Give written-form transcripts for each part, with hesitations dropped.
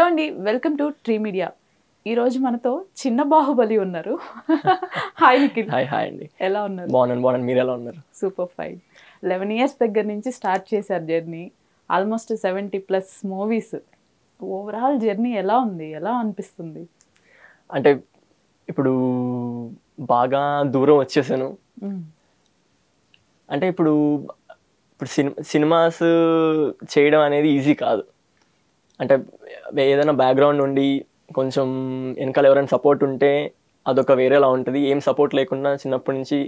అండి, welcome to tree media. ఈరోజు మనతో చిన్న బాహుబలి ఉన్నారు. హాయ్ నిఖిల్. హాయ్ అండి. ఎలా ఉన్నారు? బాగున్నాను. మీరు ఎలా ఉన్నారు? Super fine. 11 years దగ్గర నుంచి స్టార్ట్ చేశారు journey. Almost 70+ movies. Overall journey ఎలా ఉంది? ఎలా అనిపిస్తుంది? అంటే ఇప్పుడు బాగా దూరం వచ్చేసాను. అంటే ఇప్పుడు సినిమాస్ చేయడం అనేది ఈజీ కాదు. అంటే ఏదైనా బ్యాక్గ్రౌండ్ ఉండి కొంచెం వెనకాల ఎవరైనా సపోర్ట్ ఉంటే అదొక వేరేలా ఉంటుంది. ఏం సపోర్ట్ లేకుండా చిన్నప్పటి నుంచి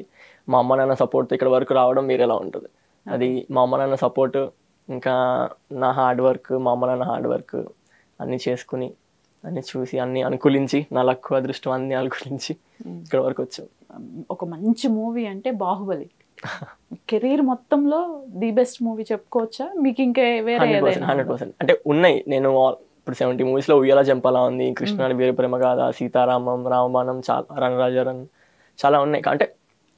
మా అమ్మ నాన్న సపోర్ట్ ఇక్కడ వరకు రావడం వేరేలా ఉంటుంది. అది మా అమ్మ నాన్న సపోర్ట్, ఇంకా నా హార్డ్ వర్క్, మా అమ్మ నాన్న హార్డ్ వర్క్ అన్నీ చేసుకుని అన్నీ చూసి అన్నీ అనుకూలించి నా లక్కు అదృష్టం అన్నీ అనుకూలించి ఇక్కడ వరకు వచ్చాం. ఒక మంచి మూవీ అంటే బాహుబలి. కెరీర్ మొత్తంలో ది బెస్ట్ మూవీ చెప్పుకోవచ్చా? మీకు ఇంకా వేరే 100%. అంటే ఉన్నాయి. నేను ఇప్పుడు 70 మూవీస్లో ఉయ్యాల జంపాలా ఉంది, కృష్ణ వీర ప్రేమ గాథ, సీతారామం, రామబాణం, రణరాజారన్ చాలా ఉన్నాయి. అంటే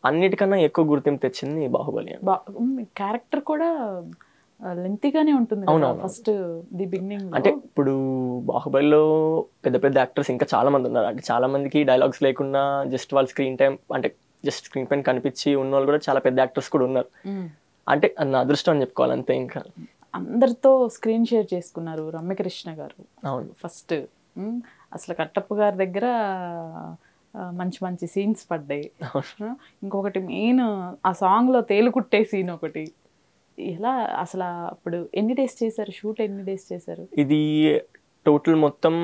అన్నిటికన్నా ఎక్కువ గుర్తింపు తెచ్చింది బాహుబలి. క్యారెక్టర్ కూడా లెంతీగానే ఉంటుంది ఫస్ట్ ది బిగినింగ్. అంటే ఇప్పుడు బాహుబలిలో పెద్ద పెద్ద యాక్టర్స్ ఇంకా చాలా మంది ఉన్నారు. అంటే చాలా మందికి డైలాగ్స్ లేకుండా జస్ట్ వాళ్ళ స్క్రీన్ టైం అంటే జస్ట్ స్క్రీన్ పైన కనిపించి ఉన్న వాళ్ళు కూడా చాలా పెద్ద యాక్టర్స్ కూడా ఉన్నారు. అంటే నా అదృష్టం అని చెప్పుకోవాలి అంతే. ఇంకా అందరితో స్క్రీన్ షేర్ చేసుకున్నారు రమ్యకృష్ణ గారు. అవును, ఫస్ట్ అసలు కట్టప్ప గారి దగ్గర మంచి మంచి సీన్స్ పడ్డాయి. ఇంకొకటి మెయిన్ ఆ సాంగ్లో తేలుకుట్టే సీన్ ఒకటి. ఎలా అసలు అప్పుడు ఎన్ని డేస్ చేశారు షూట్? ఎన్ని డేస్ చేశారు? ఇది టోటల్ మొత్తం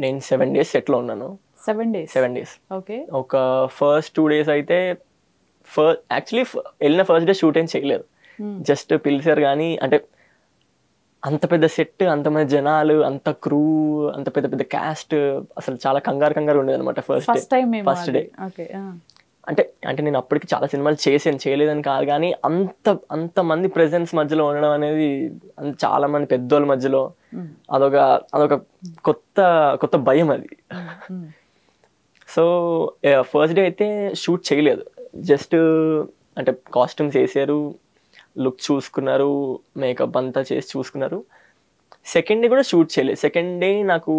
నేను 7 days సెట్లో ఉన్నాను. 7 days. ఓకే. ఒక ఫస్ట్ 2 days అయితే యాక్చువల్లీ వెళ్ళిన ఫస్ట్ డే షూట్ ఏం చేయలేదు. జస్ట్ పిలిచారు కానీ అంటే అంత పెద్ద సెట్, అంతమంది జనాలు, అంత క్రూ, అంత పెద్ద పెద్ద క్యాస్ట్, అసలు చాలా కంగారు ఉండేది అనమాట ఫస్ట్ డే. అంటే నేను అప్పటికి చాలా సినిమాలు చేయలేదని కాదు కానీ అంత మంది ప్రెజెన్స్ మధ్యలో ఉండడం అనేది, చాలా మంది పెద్దోళ్ళ మధ్యలో అదొక కొత్త భయం అది. సో ఫస్ట్ డే అయితే షూట్ చేయలేదు. జస్ట్ అంటే కాస్ట్యూమ్స్ వేసారు, లుక్ చూసుకున్నారు, మేకప్ అంతా చేసి చూసుకున్నారు. సెకండ్ డే కూడా షూట్ చేయలేదు. సెకండ్ డే నాకు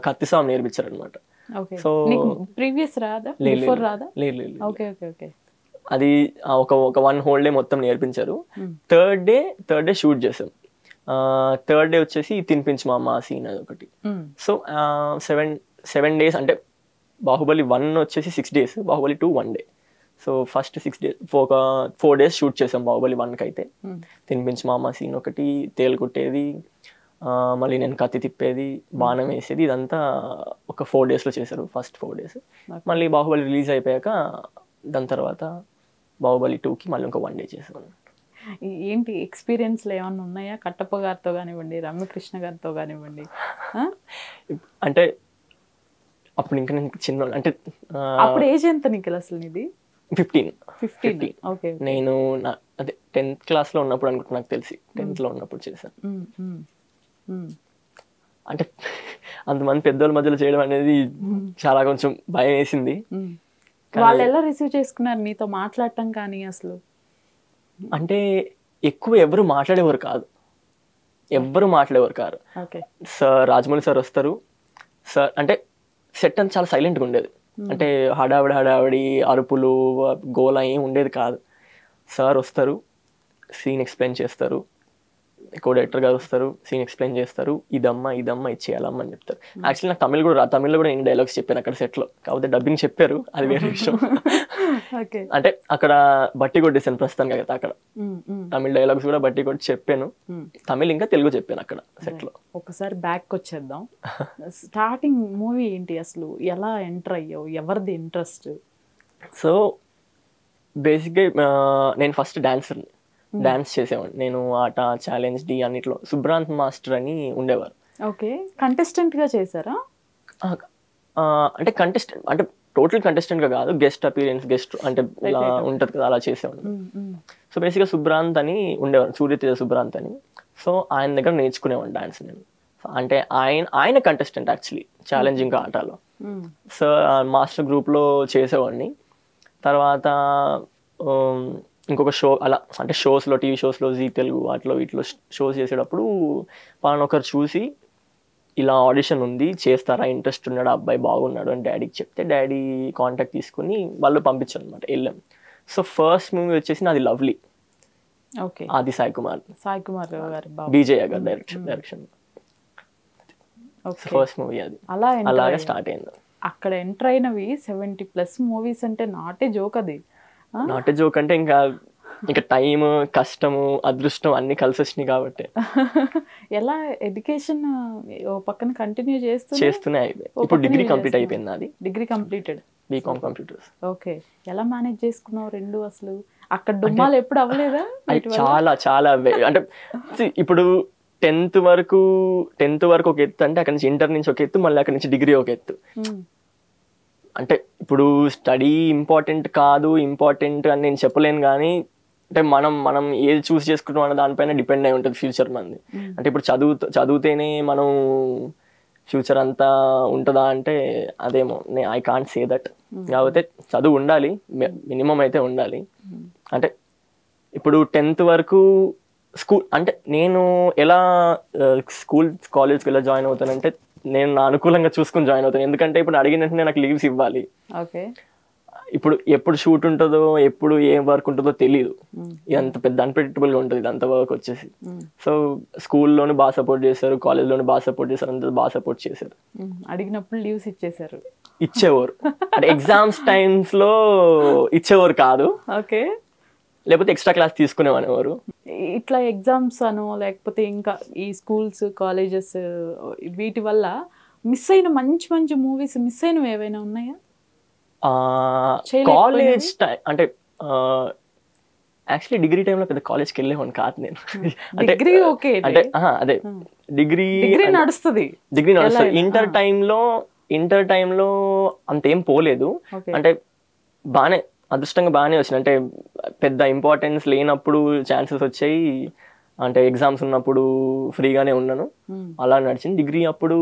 కత్తి సాంగ్ నేర్పించారు అనమాట. సో ప్రీవియస్ రాదా? బిఫోర్ రాదా? లేదు. Okay okay okay. అది ఒక 1 whole day మొత్తం నేర్పించారు. థర్డ్ డే షూట్ చేసాం. థర్డ్ డే వచ్చేసి తినిపించి మా అమ్మ సీన్ అది ఒకటి. సో 7 days అంటే బాహుబలి 1 వచ్చేసి 6 days, Baahubali 2 1 day. So first 6 days ఒక 4 days షూట్ చేసాం బాహుబలి 1కి అయితే. తినిపించి మా అమ్మ సీన్ ఒకటి, తేలు కుట్టేది, మళ్ళీ నేను కత్తి తిప్పేది, బాణం వేసేది, ఇదంతా ఒక 4 daysలో చేశారు ఫస్ట్ 4 days. మళ్ళీ బాహుబలి రిలీజ్ అయిపోయాక దాని తర్వాత బాహుబలి 2కి మళ్ళీ ఇంకో 1 day చేశాను. ఏంటి ఎక్స్పీరియన్స్లు ఏమన్నా ఉన్నాయా కట్టప్ప గారితో కానివ్వండి, రమ్యకృష్ణ గారితో కానివ్వండి? అంటే అప్పుడు ఇంకా నేను చిన్న, అంటే అప్పుడు ఏజ్ ఎంత నీకు అసలు? నీది 15. ఓకే. నేను అదే 10th classలో ఉన్నప్పుడు అనుకుంటా, నాకు తెలిసి 10thలో ఉన్నప్పుడు చేశాను. అంటే అంతమంది పెద్దోళ్ళ మధ్యలో చేయడం అనేది చాలా కొంచెం భయం వేసింది. వాళ్ళు ఎలా రిసీవ్ చేసుకున్నారు నీతో మాట్లాడటం కానీ? అసలు అంటే ఎక్కువ ఎవరు మాట్లాడేవారు కాదు. సార్ రాజమౌళి సార్ వస్తారు. సార్ అంటే సెట్ అంతా చాలా సైలెంట్గా ఉండేది. అంటే హడావిడి అరుపులు గోల ఏం ఉండేది కాదు. సార్ వస్తారు, సీన్ ఎక్స్ప్లెయిన్ చేస్తారు, కో డైరెక్టర్ గారు వస్తారు, సీన్ ఎక్స్ప్లెయిన్ చేస్తారు, ఇదమ్మా ఇచ్చేయాలమ్మా అని చెప్తారు. యాక్చువల్లీ నాకు తమిళ్లో కూడా నేను డైలాగ్స్ చెప్పాను అక్కడ సెట్లో, కాకపోతే డబ్బింగ్ చెప్పారు, అది వేరే విషయం. అంటే అక్కడ బట్టి కొట్టేసాను ప్రస్తుతానికి అయితే. అక్కడ తమిళ డైలాగ్స్ కూడా బట్టి కొట్టి చెప్పాను, తమిళ్ ఇంకా తెలుగు చెప్పాను అక్కడ సెట్లో. ఒకసారి బ్యాక్ వచ్చేద్దాం. స్టార్టింగ్ మూవీ ఏంటి అసలు? ఎలా ఎంటర్ అయ్యావు? ఎవరిది ఇంట్రెస్ట్? సో బేసిక్గా నేను ఫస్ట్ డాన్స్ చేసేవాడిని. నేను ఆట, ఛాలెంజ్, డి అన్నిట్లో సుబ్రాంత్ మాస్టర్ అని ఉండేవారు. ఓకే. కంటెస్టెంట్గా చేశారా? అంటే కంటెస్టెంట్ అంటే టోటల్ కంటెస్టెంట్గా కాదు, గెస్ట్ అపీరెన్స్, గెస్ట్ అంటే ఇలా ఉంటుంది కదా, అలా చేసేవాడిని. సో బేసిక్గా సుబ్రాంత్ అని ఉండేవాడు, సూర్యతేజ సుబ్రాంత్ అని. సో ఆయన దగ్గర నేర్చుకునేవాడిని డాన్స్ నేను. అంటే ఆయన కంటెస్టెంట్ యాక్చువల్లీ ఛాలెంజ్ ఇంకా ఆటలో. సో మాస్టర్ గ్రూప్లో చేసేవాడిని. తర్వాత ఇంకొక షో అలా, అంటే షోస్లో, టీవీ షోస్లో, జీ తెలుగు వాటిలో వీటిలో షోస్ చేసేటప్పుడు పలానా ఒకరు చూసి ఇలా ఆడిషన్ ఉంది చేస్తారా, ఇంట్రెస్ట్ ఉన్నాడు, అబ్బాయి బాగున్నాడు అని డాడీకి చెప్తే డాడీ కాంటాక్ట్ తీసుకుని వాళ్ళు పంపించారు అనమాట, వెళ్ళాం. సో ఫస్ట్ మూవీ వచ్చేసి నాది లవ్లీ, ఓకే. ఆది సాయి కుమార్ గారి బాబు బీజేయ గారు డైరెక్షన్. ఫస్ట్ మూవీ అది, అలాగే స్టార్ట్ అయింది. అక్కడ ఎంటర్ అయినవి 70+ మూవీస్ అంటే నాట్ ఏ జోక్. అది నాట్ ఏ జోక్ అంటే ఇంకా టైం, కష్టము, అదృష్టం అన్ని కలిసి వచ్చినాయి కాబట్టి. ఎలా ఎడ్యుకేషన్ పక్కన కంటిన్యూ చేస్తూనే అయిపోయింది. ఇప్పుడు డిగ్రీ కంప్లీట్ అయిపోయింది అది. Degree completed, BCom computers. Okay. ఎలా మేనేజ్ చేసుకున్నావు రెండు? అసలు అక్కడ డుమ్మాలు ఎప్పుడు అవ్వలేదా? చాలా చాలా అంటే ఇప్పుడు 10th వరకు ఒక ఎత్తు అంటే అక్కడ నుంచి ఇంటర్ నుంచి ఒక ఎత్తు, మళ్ళీ అక్కడ నుంచి డిగ్రీ ఒక ఎత్తు. అంటే ఇప్పుడు స్టడీ ఇంపార్టెంట్ కాదు, ఇంపార్టెంట్ అని నేను చెప్పలేను, కానీ అంటే మనం ఏది చూస్ చేసుకుంటాం అన్న దానిపైన డిపెండ్ అయి ఉంటుంది ఫ్యూచర్ మనది. అంటే ఇప్పుడు చదివితేనే మనం ఫ్యూచర్ అంతా ఉంటుందా అంటే అదేమో, ఐ కాంట్ సే దట్. కాకపోతే చదువు ఉండాలి, మినిమం అయితే ఉండాలి. అంటే ఇప్పుడు 10th వరకు స్కూల్ అంటే నేను ఎలా కాలేజ్కి ఎలా జాయిన్ అవుతానంటే నేను నా అనుకూలంగా చూసుకుని జాయిన్ అవుతాను. ఎందుకంటే ఇప్పుడు అడిగినట్టు నాకు లీవ్స్ ఇవ్వాలి. ఇప్పుడు ఎప్పుడు షూట్ ఉంటుందో, ఎప్పుడు ఏం వర్క్ ఉంటుందో తెలియదు. ఇదంత పెద్ద అన్ప్రెడిక్టబుల్గా ఉంటుంది ఇదంత వర్క్ వచ్చేసి. సో స్కూల్లోనే బాగా సపోర్ట్ చేశారు, కాలేజ్లోనే బాగా సపోర్ట్ చేశారు, అంతా బాగా సపోర్ట్ చేశారు. అడిగినప్పుడు లీవ్స్ ఇచ్చేవారు. అంటే ఎగ్జామ్స్ టైమ్స్ లో ఇచ్చేవారు కాదు, లేకపోతే ఎక్స్ట్రా క్లాస్ తీసుకునేవారు. ఇట్లా ఎగ్జామ్స్ అనో లేకపోతే ఇంకా ఈ స్కూల్స్, కాలేజెస్ వీటి వల్ల మిస్ అయిన మంచి మంచి మూవీస్ మిస్ అయినవి ఏవైనా ఉన్నాయా? కాలేజ్ టైం అంటే యాక్చువల్లీ డిగ్రీ టైంలో పెద్ద కాలేజ్కి వెళ్ళేవాడిని కాదు నేను. అంటే అదే డిగ్రీ నడుస్తుంది. ఇంటర్ టైంలో అంతేం పోలేదు. అంటే బాగానే అదృష్టంగా బాగానే వచ్చింది. అంటే పెద్ద ఇంపార్టెన్స్ లేనప్పుడు ఛాన్సెస్ వచ్చాయి. అంటే ఎగ్జామ్స్ ఉన్నప్పుడు ఫ్రీగానే ఉన్నాను, అలా నడిచింది. డిగ్రీ అప్పుడు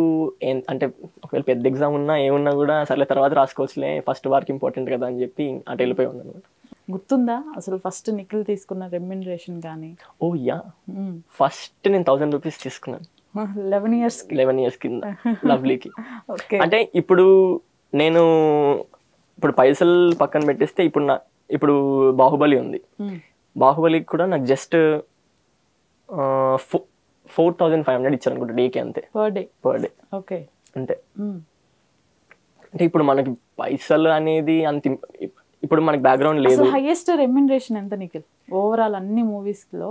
అంటే ఒకవేళ పెద్ద ఎగ్జామ్ ఉన్నా ఏమున్నా కూడా సర్లే తర్వాత రాసుకోవచ్చులే, ఫస్ట్ వర్క్ ఇంపార్టెంట్ కదా అని చెప్పి అటు వెళ్ళిపోయి ఉన్నాను. గుర్తుందా అసలు ఫస్ట్ నిఖిల్ తీసుకున్న రెమ్యునరేషన్ కానీ? ఓ యా, ఫస్ట్ నేను 1000 రూపీస్ తీసుకున్నాను 11 years కింద లవ్లీకి. అంటే ఇప్పుడు నేను పైసలు పక్కన పెట్టేస్తే ఇప్పుడు బాహుబలి ఉంది, బాహుబలికి కూడా నాకు జస్ట్ 4500 ఇచ్చారు అనుకుంటా డేకి, అంతే పర్ డే అంతే. అంటే ఇప్పుడు మనకి పైసలు అనేది అంత ఇప్పుడు మనకి బ్యాక్గ్రౌండ్ లేదు. హైయెస్ట్ రెమ్యునరేషన్ ఎంత నిఖిల్ ఓవరాల్ అన్ని మూవీస్ లో?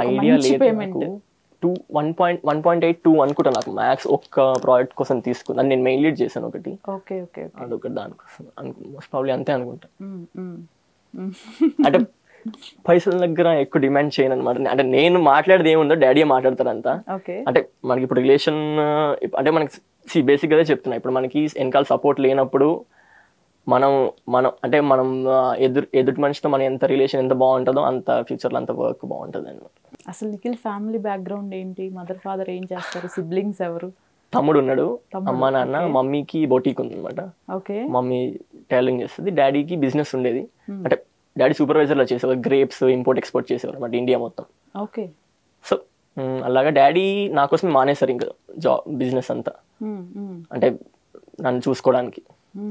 ఐడియా లేదు, 1.8-2 అనుకుంటా నాకు మ్యాక్స్. ఒక్క ప్రాజెక్ట్ కోసం తీసుకున్నాను, నేను మెయిన్ లీడ్ చేశాను ఒకటి, అదొకటి దానికోసం మోస్ట్ ప్రాబ్లీ అంతే అనుకుంటా. అంటే పైసల దగ్గర ఎక్కువ డిమాండ్ చేయను అనమాట. అంటే నేను మాట్లాడేది ఏముందో డాడీ మాట్లాడతారు అంతా. అంటే మనకి ఇప్పుడు రిలేషన్ అంటే మనకి బేసిక్ గా చెప్తున్నా, ఇప్పుడు మనకి వెనకాల సపోర్ట్ లేనప్పుడు మనం ఎదుటి మనిషితో మన ఎంత రిలేషన్ ఎంత బాగుంటుందో అంత ఫ్యూచర్ లో అంత వర్క్ బాగుంటుంది అనమాట. అసలు నిఖిల్ ఫ్యామిలీ బ్యాక్గ్రౌండ్ ఏంటి? మదర్ ఫాదర్ ఏం చేస్తారు? సిబ్లింగ్స్ ఎవరు? తమ్ముడు ఉన్నాడు, అమ్మ నాన్న. మమ్మీకి బొటీక్ ఉంది అనమాట, మమ్మీ టైలరింగ్ చేస్తుంది. డాడీకి బిజినెస్ ఉండేది, అంటే డాడీ సూపర్వైజర్ లో చేసేవారు, గ్రేప్స్ ఇంపోర్ట్ ఎక్స్పోర్ట్ చేసేవారు అనమాట ఇండియా మొత్తం. సో అలాగా డాడీ నా కోసం మానేశారు ఇంకా జాబ్ బిజినెస్ అంతా, అంటే నన్ను చూసుకోవడానికి.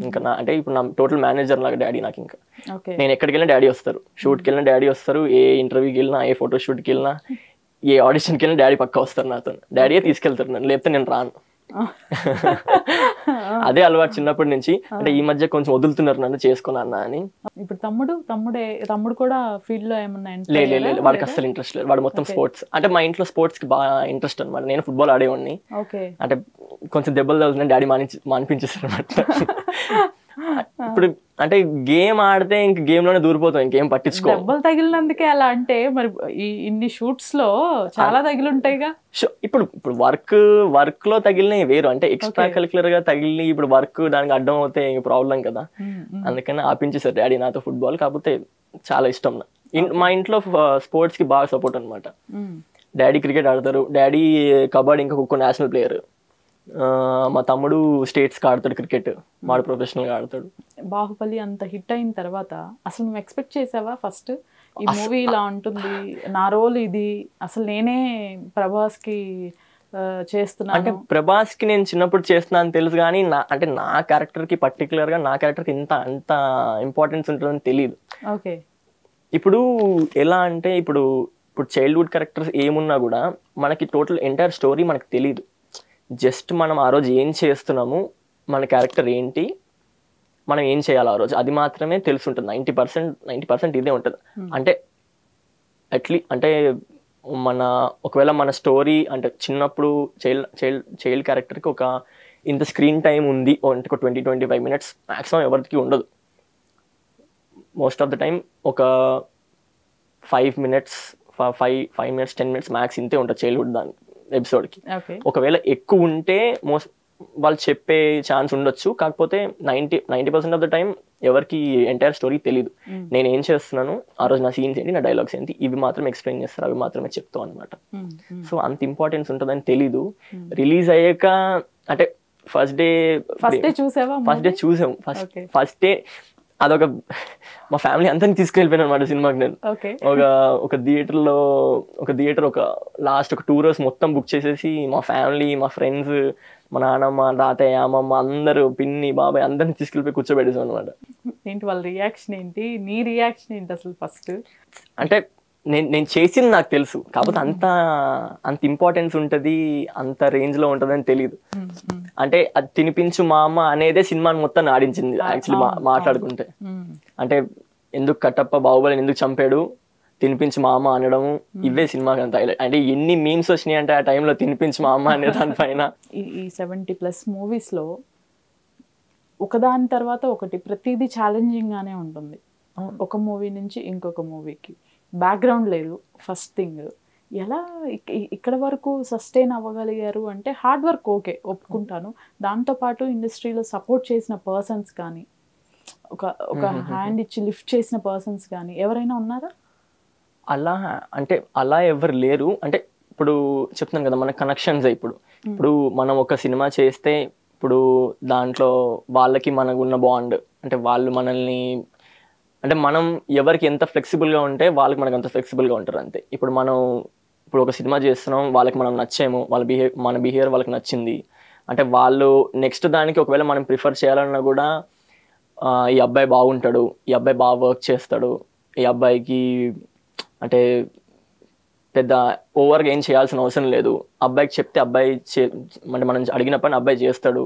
ఇంకా అంటే ఇప్పుడు నా టోటల్ మేనేజర్ లాగా డాడీ నాకు. ఇంకా నేను ఎక్కడికి వెళ్ళినా డాడీ వస్తారు, షూట్కి వెళ్ళినా డాడీ వస్తారు, ఏ ఇంటర్వ్యూకి వెళ్ళినా, ఏ ఫోటో షూట్కి వెళ్ళినా, ఏ ఆడిషన్కి వెళ్ళినా డాడీ పక్కా వస్తారు నాతో. డాడీయే తీసుకెళ్తారు నన్ను, లేకపోతే నేను రాను. అదే అలవాటు చిన్నప్పటి నుంచి. అంటే ఈ మధ్య కొంచెం వదులుతున్నారు నన్ను, చేసుకున్నా అని. ఇప్పుడు తమ్ముడు కూడా ఫీల్డ్ లో ఏమన్నా? లేదు, వాడికి అసలు ఇంట్రెస్ట్ లేదు. వాడు మొత్తం స్పోర్ట్స్. అంటే మా ఇంట్లో స్పోర్ట్స్ కి బాగా ఇంట్రెస్ట్ అనమాట. నేను ఫుట్బాల్ ఆడేవాడిని, అంటే కొంచెం దెబ్బలు తగులుతున్నాయి, డాడీ మానిపించేస్తారు అనమాట. ఇప్పుడు అంటే గేమ్ ఆడితే ఇంక గేమ్ లోనే దూరిపోతాం, ఇంకేం పట్టించుకో. దెబ్బలు తగిలినందుకే అలా అంటే మరి ఇన్ని షూట్స్ లో చాలా తగిలి ఉంటాయిగా. ఇప్పుడు వర్క్ లో తగిలినవి వేరు, అంటే ఎక్స్ట్రా కరిక్యులర్ గా తగిలి ఇప్పుడు వర్క్ దానికి అడ్డం అవుతే ప్రాబ్లం కదా. అందుకని ఆపించేసారు డాడీ నాతో ఫుట్బాల్. కాకపోతే చాలా ఇష్టం మా ఇంట్లో స్పోర్ట్స్ కి బాగా సపోర్ట్ అనమాట. డాడీ క్రికెట్ ఆడతారు, డాడీ కబడ్డీ ఇంకా ఖోఖో నేషనల్ ప్లేయర్. మా తమ్ముడు స్టేట్స్కి ఆడతాడు క్రికెట్, వాడు ప్రొఫెషనల్గా ఆడతాడు. బాహుబలి అంత హిట్ అయిన తర్వాత అసలు నువ్వు ఎక్స్పెక్ట్ చేసావా ఫస్ట్ ఈ మూవీ ఇలా ఉంటుంది, నా రోల్ ఇది, అసలు నేనే ప్రభాస్కి చేస్తున్నాను. ప్రభాస్ కి నేను చిన్నప్పుడు చేస్తున్నాను తెలుసు, కానీ నా క్యారెక్టర్ కి పర్టికులర్ గా నా క్యారెక్టర్ కి అంత ఇంపార్టెన్స్ ఉంటుందని తెలియదు. ఓకే. ఇప్పుడు ఎలా అంటే ఇప్పుడు చైల్డ్హుడ్ క్యారెక్టర్స్ ఏమున్నా కూడా మనకి టోటల్ ఎంటైర్ స్టోరీ మనకు తెలియదు. జస్ట్ మనం ఆ రోజు ఏం చేస్తున్నాము, మన క్యారెక్టర్ ఏంటి, మనం ఏం చేయాలి ఆ రోజు, అది మాత్రమే తెలుసుంటుంది. 90% ఇదే ఉంటుంది. అంటే అంటే ఒకవేళ మన స్టోరీ అంటే చిన్నప్పుడు చైల్డ్ క్యారెక్టర్కి ఒక ఇంత స్క్రీన్ టైం ఉంది అంటే ఒక 20-25 minutes మ్యాక్సిమం ఎవరికి ఉండదు. మోస్ట్ ఆఫ్ ద టైం ఒక 5 minutes 10 minutes మ్యాక్స్ ఇంతే ఉంటుంది చైల్డ్హుడ్ దాని ఎపిసోడ్కి. ఒకవేళ ఎక్కువ ఉంటే వాళ్ళు చెప్పే ఛాన్స్ ఉండొచ్చు, కాకపోతే 90% ఆఫ్ ద టైం ఎవరికి ఎంటైర్ స్టోరీ తెలీదు. నేను ఏం చేస్తున్నాను ఆ రోజు, నా సీన్స్ ఏంటి, నా డైలాగ్స్ ఏంటి, ఇవి మాత్రమే ఎక్స్ప్లెయిన్ చేస్తారు, అవి మాత్రమే చెప్తాం అనమాట. సో అంత ఇంపార్టెన్స్ ఉంటుందని తెలీదు. రిలీజ్ అయ్యాక అంటే ఫస్ట్ డే చూసాము. ఫస్ట్ డే అదొక మా ఫ్యామిలీ అందరినీ తీసుకెళ్ళిపోయాను అనమాట సినిమాకి. నేను ఒక థియేటర్ ఒక లాస్ట్ ఒక 2 rows మొత్తం బుక్ చేసేసి మా ఫ్యామిలీ, మా ఫ్రెండ్స్, మా నాన్నమ్మ, తాతయ్య, అమ్మమ్మ అందరూ, పిన్ని, బాబాయ్ అందరిని తీసుకెళ్ళిపోయి కూర్చోబెట్టేసాం అనమాట. ఏంటి వాళ్ళ రియాక్షన్ ఏంటి, నీ రియాక్షన్ ఏంటి అసలు ఫస్ట్? అంటే నేను చేసింది నాకు తెలుసు, కాకపోతే అంత ఇంపార్టెన్స్ ఉంటుంది, అంత రేంజ్ లో ఉంటుందని తెలియదు. అంటే అది తినిపించు మా అమ్మ అనేదే సినిమాని మొత్తం ఆడించింది యాక్చువల్లీ మాట్లాడుకుంటే. అంటే ఎందుకు కట్టప్ప బాహుబలిని ఎందుకు చంపాడు, తినిపించి మా అమ్మ అనడం, ఇవే సినిమాకి అంత హైలైట్. అంటే ఎన్ని మీమ్స్ వచ్చినాయి అంటే ఆ టైంలో తినిపించి మా అమ్మ అనే దానిపైన. ఈ 70+ మూవీస్ లో ఒకదాని తర్వాత ఒకటి ప్రతిదీ ఛాలెంజింగ్ గానే ఉంటుంది. ఒక మూవీ నుంచి ఇంకొక మూవీకి బ్యాక్గ్రౌండ్ లేదు ఫస్ట్ థింగ్. ఎలా ఇక్కడ వరకు సస్టైన్ అవ్వగలిగారు అంటే హార్డ్ వర్క్, ఓకే ఒప్పుకుంటాను. దాంతోపాటు ఇండస్ట్రీలో సపోర్ట్ చేసిన పర్సన్స్ కానీ, ఒక హ్యాండ్ ఇచ్చి లిఫ్ట్ చేసిన పర్సన్స్ కానీ ఎవరైనా ఉన్నారా? అలా ఎవరు లేరు. అంటే ఇప్పుడు చెప్తున్నాను కదా, మన కనెక్షన్స్. ఇప్పుడు మనం ఒక సినిమా చేస్తే ఇప్పుడు దాంట్లో వాళ్ళకి మనకు ఉన్న బాండ్, అంటే వాళ్ళు మనల్ని, అంటే మనం ఎవరికి ఎంత ఫ్లెక్సిబుల్గా ఉంటే వాళ్ళకి మనకు అంత ఫ్లెక్సిబుల్గా ఉంటారు అంతే. ఇప్పుడు ఒక సినిమా చేస్తున్నాం, వాళ్ళకి మనం నచ్చాము, మన బిహేవియర్ వాళ్ళకి నచ్చింది అంటే వాళ్ళు నెక్స్ట్ దానికి ఒకవేళ మనం ప్రిఫర్ చేయాలన్నా కూడా ఈ అబ్బాయి బాగుంటాడు, ఈ అబ్బాయి బాగా వర్క్ చేస్తాడు, ఈ అబ్బాయికి అంటే పెద్ద ఓవర్గా ఏం చేయాల్సిన అవసరం లేదు, అబ్బాయికి చెప్తే అబ్బాయి అంటే మనం అడిగిన పని అబ్బాయి చేస్తాడు,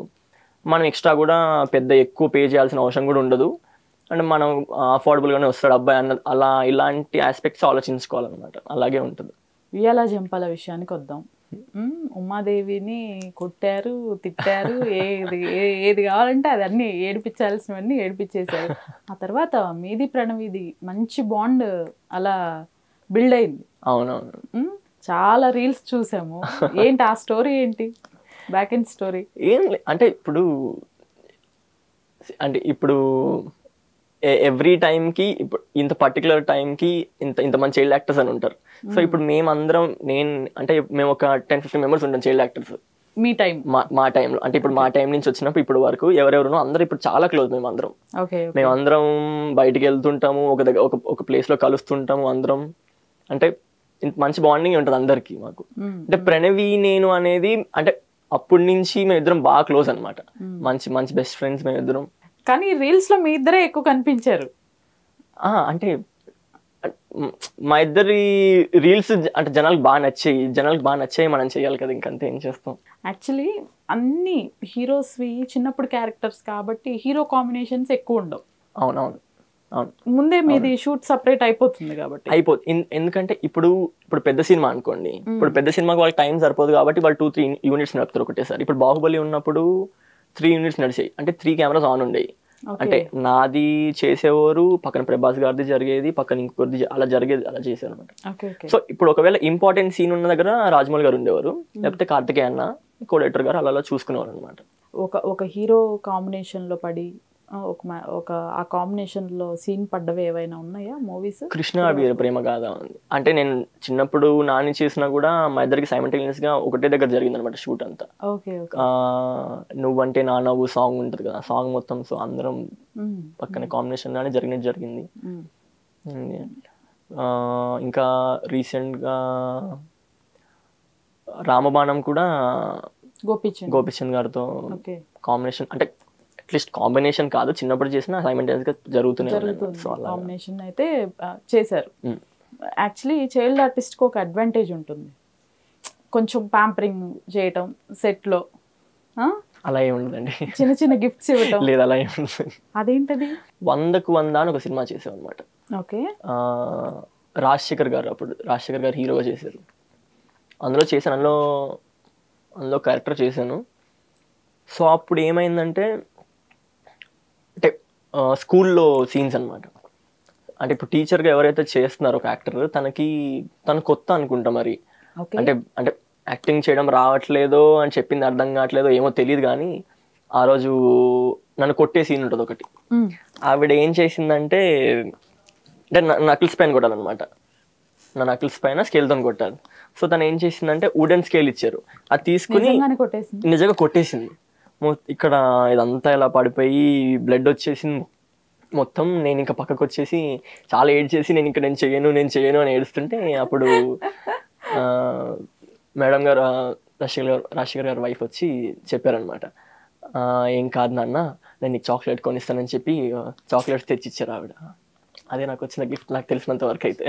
మనం ఎక్స్ట్రా కూడా పెద్ద ఎక్కువ పే చేయాల్సిన అవసరం కూడా ఉండదు, అంటే మనం అఫోర్డబుల్గానే వస్తాడు అబ్బాయి ఇలాంటి ఆస్పెక్ట్స్ ఆలోచించుకోవాలన్నమాట. అలాగే ఉంటుంది. ఉయ్యాల జంపాల విషయానికి వద్దాం. ఉమాదేవిని కొట్టారు, తిట్టారు, ఏది కావాలంటే అది అన్ని ఏడిపించాల్సినవన్నీ ఏడిపించేశారు. ఆ తర్వాత మీది ప్రణవిది మంచి బాండ్ అలా బిల్డ్ అయింది. అవునవును, చాలా రీల్స్ చూసాము. ఏంటి ఆ స్టోరీ, ఏంటి బ్యాక్ ఎండ్ స్టోరీ? అంటే ఇప్పుడు ఎవ్రీ టైంకి ఇప్పుడు ఇంత పర్టికులర్ టైంకి ఇంత మంది చైల్డ్ యాక్టర్స్ అని ఉంటారు. సో ఇప్పుడు మేమందరం మేము ఒక 10-15 members ఉంటాం చైల్డ్ యాక్టర్స్. మా టైంలో అంటే ఇప్పుడు మా టైం నుంచి వచ్చినప్పుడు ఇప్పుడు వరకు ఎవరెవరునో అందరూ ఇప్పుడు చాలా క్లోజ్. మేమందరం బయటికి వెళ్తుంటాము, ఒక ప్లేస్ లో కలుస్తుంటాము అందరం. అంటే మంచి బాండింగ్ ఉంటుంది అందరికి మాకు. అంటే ప్రణవి నేను అనేది అంటే అప్పటి నుంచి మేమిద్దరం బాగా క్లోజ్ అనమాట. మంచి బెస్ట్ ఫ్రెండ్స్ మేమిద్దరం. కానీ రీల్స్ లో మీ ఇద్దరే ఎక్కువ కనిపించారు. అంటే మా ఇద్దరి రీల్స్ అంటే జనాలకు బాగా నచ్చాయి, మనం చేయాలి కదా, ఇంకంతే ఏం చేస్తాం. యాక్చువల్లీ అన్ని హీరోస్వి చిన్నప్పుడు క్యారెక్టర్స్ కాబట్టి హీరో కాంబినేషన్స్ ఎక్కువ ఉండవు. అవునవును, ముందే మీది షూట్ సపరేట్ అయిపోతుంది కాబట్టి. ఎందుకంటే ఇప్పుడు పెద్ద సినిమా అనుకోండి, ఇప్పుడు పెద్ద సినిమాకి వాళ్ళకి టైం సరిపోదు కాబట్టి వాళ్ళు 2-3 units నడుపుతారు ఒకటేసారి. ఇప్పుడు బాహుబలి ఉన్నప్పుడు 3 units నడిచాయి, అంటే 3 cameras ఆన్ ఉండేవి. అంటే నాది చేసేవారు, పక్కన ప్రభాస్ గారిది జరిగేది, పక్కన ఇంకొకరిది అలా చేసేవారు అనమాట. సో ఇప్పుడు ఒకవేళ ఇంపార్టెంట్ సీన్ ఉన్న దగ్గర రాజమౌళి గారు ఉండేవారు, లేకపోతే కార్తికేయ అన్న కో డైరెక్టర్ గారు అలా చూసుకునేవారు అనమాట. ఒక హీరో కాంబినేషన్ లో పడి ఆ కాంబినేషన్ లో సీన్ పడ్డవి ఏవైనా ఉన్నాయా మూవీస్? కృష్ణ వీర ప్రేమ గాథ ఉంది. అంటే నేను చిన్నప్పుడు నాని చేసినా కూడా మా ఇద్దరికి సైమల్టేనియస్ గా ఒకటే దగ్గర జరిగింది అనమాట షూట్ అంతా. నువ్వంటే నా నవ్వు సాంగ్ ఉంటుంది కదా, సాంగ్ మొత్తం సో అందరం పక్కన కాంబినేషన్ గానే జరిగింది. ఇంకా రీసెంట్ గా రామబాణం కూడా గోపిచంద్ గారితో కాంబినేషన్, అంటే అట్లీస్ట్ కాంబినేషన్ కాదు, చిన్నప్పుడు చేసిన సైమల్టేనియస్ గా జరుగుతుంది. కాంబినేషన్ అయితే చేశారు. యాక్చువల్లీ చైల్డ్ ఆర్టిస్ట్కి ఒక అడ్వాంటేజ్ ఉంటుంది, కొంచెం ప్యాంపరింగ్ చేయటం సెట్లో. అలా ఏముండదండి, చిన్న చిన్న గిఫ్ట్స్ ఇవ్వటం. లేదు అలా ఏముండదు. అదేంటది? 100కు 100 అని ఒక సినిమా చేసాం అనమాట. ఓకే. రాజశేఖర్ గారు హీరోగా చేశారు. అందులో చేశాను, అందులో క్యారెక్టర్ చేశాను. సో అప్పుడు ఏమైందంటే, అంటే స్కూల్లో సీన్స్ అనమాట. అంటే ఇప్పుడు టీచర్గా ఎవరైతే చేస్తున్నారో ఒక యాక్టర్, తను కొత్త అనుకుంటా మరి, అంటే యాక్టింగ్ చేయడం రావట్లేదో అని చెప్పింది అర్థం కావట్లేదో ఏమో తెలియదు, కానీ ఆ రోజు నన్ను కొట్టే సీన్ ఉంటుంది ఒకటి. ఆవిడ ఏం చేసిందంటే, అంటే నకిల్స్ పైన కొట్టాలన్నమాట, నా నకిల్స్ పైన స్కేల్తో కొట్టాను. సో తను ఏం చేసిందంటే వుడెన్ స్కేల్ ఇచ్చారు, అది తీసుకుని నిజంగా కొట్టేసింది. ఇక్కడ ఇదంతా ఇలా పడిపోయి బ్లడ్ వచ్చేసింది మొత్తం. నేను ఇంకా పక్కకు వచ్చేసి చాలా ఏడ్చేసి నేను చేయను అని ఏడుస్తుంటే, అప్పుడు మేడం గారు రాజశేఖర్ గారు వైఫ్ వచ్చి చెప్పారనమాట, ఏం కాదు నాన్న, నేను నీకు చాక్లెట్ కొనిస్తానని చెప్పి చాక్లెట్స్ తెచ్చిచ్చారు ఆవిడ. అదే నాకు వచ్చిన గిఫ్ట్, నాకు తెలిసినంత వరకు అయితే.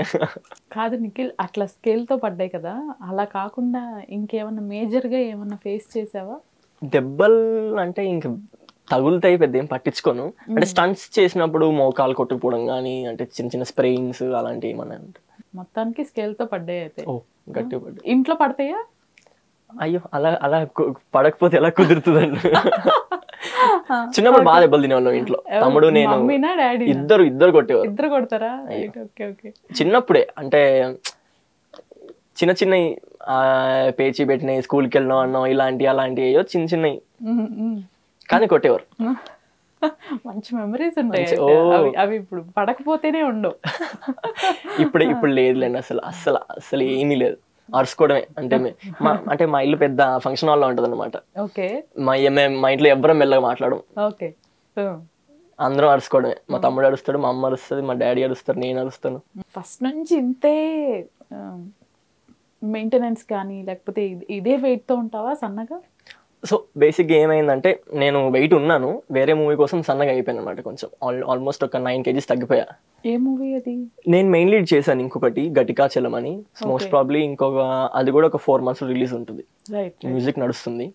కాదు నిఖిల్, అట్లా స్కేల్తో పడ్డాయి కదా, అలా కాకుండా ఇంకేమన్నా మేజర్గా ఏమన్నా ఫేస్ చేసావా? దెబ్బలు అంటే ఇంక తగులుతాయి, పెద్ద ఏం పట్టించుకోను. అంటే స్టంట్స్ చేసినప్పుడు మోకాలు కొట్టుకుపోవడం కానీ, అంటే చిన్న చిన్న స్ప్రెయిన్స్ అలాంటివి ఏమన్నా ఉంటాయి. మొత్తానికి స్కేల్తో పడ్డాయి అయితే. గట్టిగా పడ్డాయి. ఇంట్లో పడతాయా? అయ్యో, అలా పడకపోతే ఎలా కుదురుతుందండి. చిన్నప్పుడు బాగా దెబ్బలు తినేవాళ్ళం ఇంట్లో. తమ్ముడు నేను ఇద్దరు కొట్టేవారు. ఇద్దరు కొడతారా? చిన్నప్పుడే, అంటే చిన్న చిన్నవి పేచి పెట్టినాయి, స్కూల్కి వెళ్ళినా అన్నో అలాంటివి అయ్యో చిన్న చిన్నవి, కానీ కొట్టేవారు. మంచి మెమరీస్ ఉంటాయి అవి, ఇప్పుడు పడకపోతేనే ఉండవు. ఇప్పుడు లేదులేండి, అసలు ఏమీ లేదు, అరుచుకోవడమే. అంటే మా ఇల్లు పెద్ద ఫంక్షన్ హాల్లో ఉంటది అనమాట. మా ఇంట్లో ఎవ్వరం మెల్లగా మాట్లాడడం, అందరం అరుచుకోవడమే. మా తమ్ముడు అరుస్తాడు, మా అమ్మ అరుస్తుంది, మా డాడీ అరుస్తారు, నేను అరుస్తాను. ఫస్ట్ నుంచి ఇంతే మెయింటెనెన్స్ కానీ, లేకపోతే ఇదే వెయిట్ తో ఉంటావా సన్నగా? సో బేసిక్గా ఏమైందంటే, నేను వెయిట్ ఉన్నాను, వేరే మూవీ కోసం సన్నగా అయిపోయాను అనమాట. కొంచెం ఆల్మోస్ట్ ఒక 9 kgs తగ్గిపోయా. ఏ మూవీ అది? నేను మెయిన్ లీడ్ చేశాను ఇంకొకటి, గటికాచలం అని. మోస్ట్ ప్రాబ్లీ అది కూడా ఒక 4 months రిలీజ్ ఉంటుంది. మ్యూజిక్ నడుస్తుంది,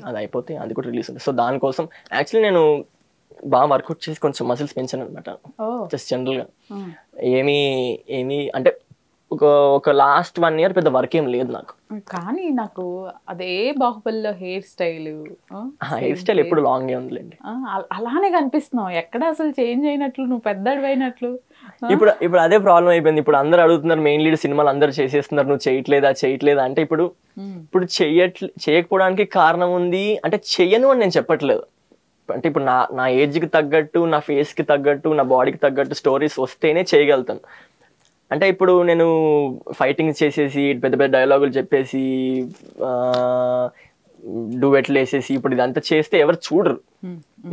అది అయిపోతే అది కూడా రిలీజ్ ఉంటుంది. సో దానికోసం యాక్చువల్లీ నేను బాగా వర్కౌట్ చేసి కొంచెం మసిల్స్ పెంచాను అనమాట. జస్ట్ జనరల్ గా ఏమీ అంటే ఒక లాస్ట్ 1 year పెద్ద వర్క్ ఏం లేదు నాకు. కానీ నాకు అదే బాహుబలిలో హెయిర్ స్టైల్ ఎప్పుడు లాంగ్ ఉందిలేండి. అలానే కనిపిస్తున్నావు, ఎక్కడ అసలు చేంజ్ అయినట్లు, నువ్వు పెద్దవి అయినట్లు. ఇప్పుడు అదే ప్రాబ్లం అయిపోయింది. ఇప్పుడు అందరు అడుగుతున్నారు, మెయిన్ లీడ్ సినిమాలు అందరు చేసేస్తున్నారు, నువ్వు చేయట్లేదా అంటే, ఇప్పుడు చేయకపోవడానికి కారణం ఉంది. అంటే చెయ్యను అని నేను చెప్పట్లేదు, అంటే ఇప్పుడు నా ఏజ్కి తగ్గట్టు, నా ఫేస్కి తగ్గట్టు, నా బాడీకి తగ్గట్టు స్టోరీస్ వస్తేనే చేయగలుగుతాను. అంటే ఇప్పుడు నేను ఫైటింగ్ చేసేసి పెద్ద పెద్ద డైలాగులు చెప్పేసి డూయెట్లు వేసేసి ఇప్పుడు ఇదంతా చేస్తే ఎవరు చూడరు.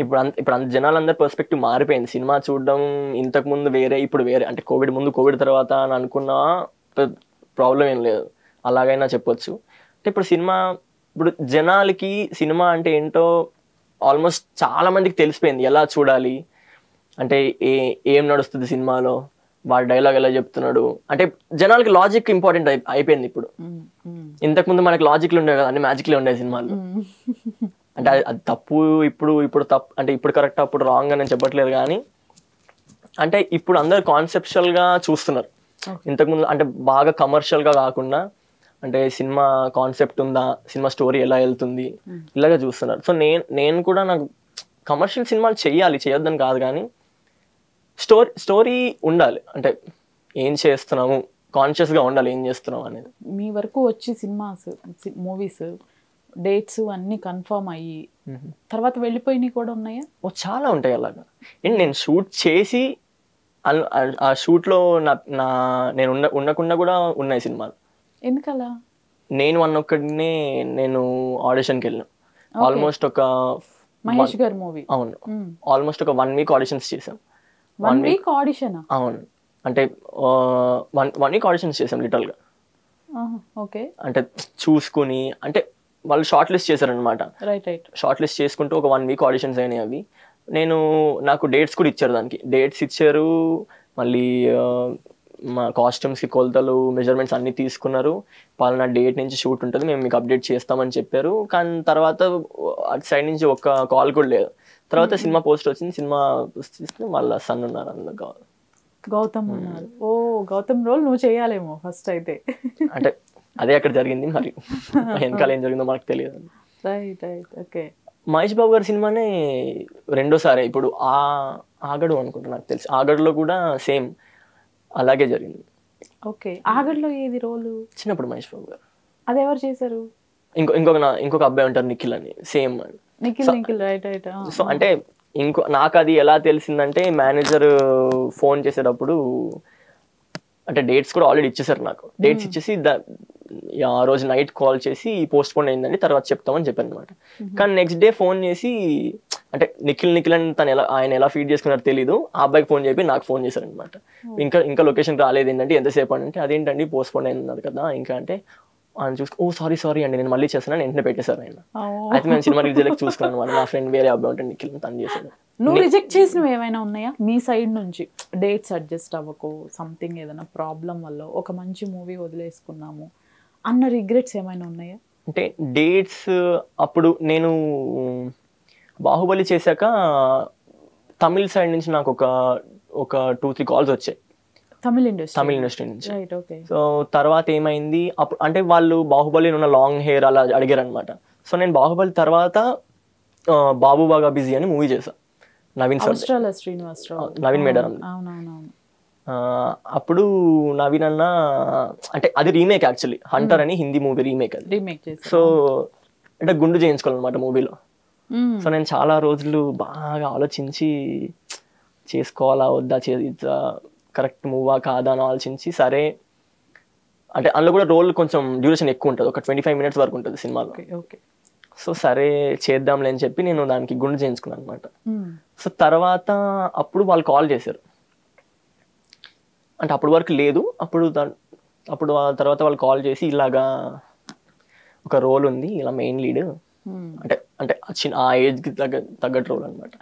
ఇప్పుడు జనాలందరి పర్స్పెక్టివ్ మారిపోయింది. సినిమా చూడడం ఇంతకు ముందు వేరే, ఇప్పుడు వేరే. అంటే కోవిడ్ ముందు, కోవిడ్ తర్వాత అని అనుకున్నా ప్రాబ్లం ఏం లేదు, అలాగైనా చెప్పొచ్చు. అంటే ఇప్పుడు జనాలకి సినిమా అంటే ఏంటో ఆల్మోస్ట్ చాలా మందికి తెలిసిపోయింది, ఎలా చూడాలి, అంటే ఏం నడుస్తుంది సినిమాలో, వాడు డైలాగ్ ఎలా చెప్తున్నాడు. అంటే జనాలకి లాజిక్ ఇంపార్టెంట్ అయిపోయింది ఇప్పుడు. ఇంతకుముందు మనకి లాజిక్లు ఉండేవి కదా, అన్ని మ్యాజిక్లే ఉండే సినిమాలు. అంటే అది తప్పు, ఇప్పుడు తప్పు, అంటే ఇప్పుడు కరెక్ట్ అప్పుడు రాంగ్ అని నేను చెప్పట్లేదు, కానీ అంటే ఇప్పుడు అందరు కాన్సెప్చువల్ గా చూస్తున్నారు. ఇంతకుముందు అంటే బాగా కమర్షియల్ గా కాకుండా, అంటే సినిమా కాన్సెప్ట్ ఉందా, సినిమా స్టోరీ ఎలా వెళ్తుంది, ఇలాగా చూస్తున్నారు. సో నేను కూడా నాకు కమర్షియల్ సినిమాలు చేయొద్దని కాదు, కానీ స్టోరీ ఉండాలి. అంటే ఏం చేస్తున్నాము, కాన్షియస్ గా ఉండాలి ఏం చేస్తున్నాం అనేది. మీ వరకు వచ్చి మూవీస్ డేట్స్ అన్ని కన్ఫర్మ్ అయ్యి తర్వాత వెళ్ళిపోయినవి కూడా ఉన్నాయా? చాలా ఉంటాయి అలాగా. నేను షూట్ చేసి ఆ షూట్ లో నేను ఉండకుండా కూడా ఉన్నాయి సినిమాలు. ఎందుకలా? నేను అన్నొక్కడినే నేను ఆడిషన్కి వెళ్ళాను. ఆల్మోస్ట్ ఒక మహేష్ గారి మూవీ. అవును, ఆల్మోస్ట్ ఒక 1 week ఆడిషన్స్ చేసాం. 1 week ఆడిషన్? అవును, అంటే 1 week ఆడిషన్స్ చేసాం లిటరల్ గా. ఓకే. అంటే చూసుకుని అంటే వాళ్ళు షార్ట్ లిస్ట్ చేశారనమాట. Right right. షార్ట్ లిస్ట్ చేసుకుంటూ ఒక 1 వీక్ ఆడిషన్స్ అయినాయి అవి. నాకు డేట్స్ కూడా ఇచ్చారు, దానికి డేట్స్ ఇచ్చారు. మళ్ళీ మా కాస్ట్యూమ్స్కి కొలతలు మెజర్మెంట్స్ అన్నీ తీసుకున్నారు. పలానా డేట్ నుంచి షూట్ ఉంటుంది, మేము మీకు అప్డేట్ చేస్తామని చెప్పారు. కానీ తర్వాత అటు సైడ్ నుంచి ఒక కాల్ కూడా లేదు. తర్వాత సినిమా పోస్ట్ వచ్చింది, సినిమా చూస్తే వాళ్ళ సన్ ఉన్నారు అందులో. గౌతమ్ ఉన్నారు. ఓ గౌతమ్ రోల్ నువ్వు చేయాలేమో ఫస్ట్ అయితే. అంటే అదే అక్కడ జరిగింది, మరి వెనకాల ఏం జరిగిందో మనకు తెలియదు. Right right. Okay. Mahesh Babu గారి సినిమానే రెండోసారి ఇప్పుడు ఆగడు అనుకుంటా, నాకు తెలిసి ఆగడులో కూడా సేమ్ అలాగే జరిగింది. ఓకే. ఆగడులో ఏది రోలు? చిన్నప్పుడు మహేష్ బాబు గారు. అది ఎవరు చేశారు? ఇంకొక అబ్బాయి ఉంటారు నిఖిల్ అని, same. Nikhil. Right right. So అంటే నాకు అది ఎలా తెలిసిందంటే మేనేజర్ ఫోన్ చేసేటప్పుడు అంటే డేట్స్ కూడా ఆల్రెడీ ఇచ్చేసారు నాకు. డేట్స్ ఇచ్చేసి ఆ రోజు నైట్ కాల్ చేసి పోస్ట్ పోన్ అయిందండి తర్వాత చెప్తామని చెప్పాను అనమాట. కానీ నెక్స్ట్ డే ఫోన్ చేసి అంటే నిఖిల్ అని ఆయన ఎలా ఫీడ్ చేసుకున్నారో తెలీదు, ఆ అబ్బాయికి ఫోన్ చెప్పి నాకు ఫోన్ చేశారు అనమాట. ఇంకా లొకేషన్ రాలేదు ఏంటంటే ఎంతసేపు అంటే అదేంటండి పోస్ట్ పోన్ అయింది కదా ఇంకా అంటే ఆయన చూసుకు ఓ సారీ అండి నేను మళ్ళీ చేస్తాను వెంటనే పెట్టేశారు ఆయన. అయితే మేము సినిమా రిలీజ్ చూసుకున్నాను అనమాట. నా ఫ్రెండ్ వేరే అబ్బాయి ఉంటే నిఖిల్ తను చేశాను. నువ్వు రిజెక్ట్ చేసినవి ఏమైనా ఉన్నాయా మీ సైడ్ నుంచి? డేట్స్ అడ్జస్ట్ అవ్వకు, సంథింగ్ ఏదైనా ప్రాబ్లం వల్ల ఒక మంచి మూవీ వదిలేసుకున్నాము అన్న రిగ్రెట్స్ ఏమైనా ఉన్నాయా? అంటే డేట్స్ అప్పుడు నేను బాహుబలి చేశాక తమిళ్ సైడ్ నుంచి నాకు ఒక 2-3 కాల్స్ వచ్చాయి తమిళ్ ఇండస్ట్రీ నుంచి. సో తర్వాత ఏమైంది అప్పుడు అంటే వాళ్ళు బాహుబలి ఉన్న లాంగ్ హెయిర్ అలా అడిగారు అనమాట. సో నేను బాహుబలి తర్వాత బాబు బాగా బిజీ అని మూవీ చేశా, నవీన్ మేడర్. అప్పుడు నవీన్ అన్న అంటే అది రీమేక్ యాక్చువల్లీ, హంటర్ అని హిందీ మూవీ రీమేక్ అది. సో అంటే గుండు చేయించుకోవాలన్నమాట మూవీలో. సో నేను చాలా రోజులు బాగా ఆలోచించి చేసుకోవాలా వద్దా, కరెక్ట్ మూవా కాదా అని ఆలోచించి సరే అంటే అందులో కూడా రోల్ కొంచెం డ్యూరేషన్ ఎక్కువ ఉంటుంది, ఒక 25 minutes వరకు ఉంటుంది సినిమాలో. సో సరే చేద్దాంలే అని చెప్పి నేను దానికి గుండు చేయించుకున్నాను అనమాట. సో తర్వాత అప్పుడు వాళ్ళు కాల్ చేశారు, అంటే అప్పుడు వరకు లేదు, అప్పుడు తర్వాత వాళ్ళు కాల్ చేసి ఇలాగా ఒక రోల్ ఉంది ఇలా మెయిన్ లీడ్ అంటే ఆ ఏజ్కి తగ్గట్టు రోల్ అనమాట.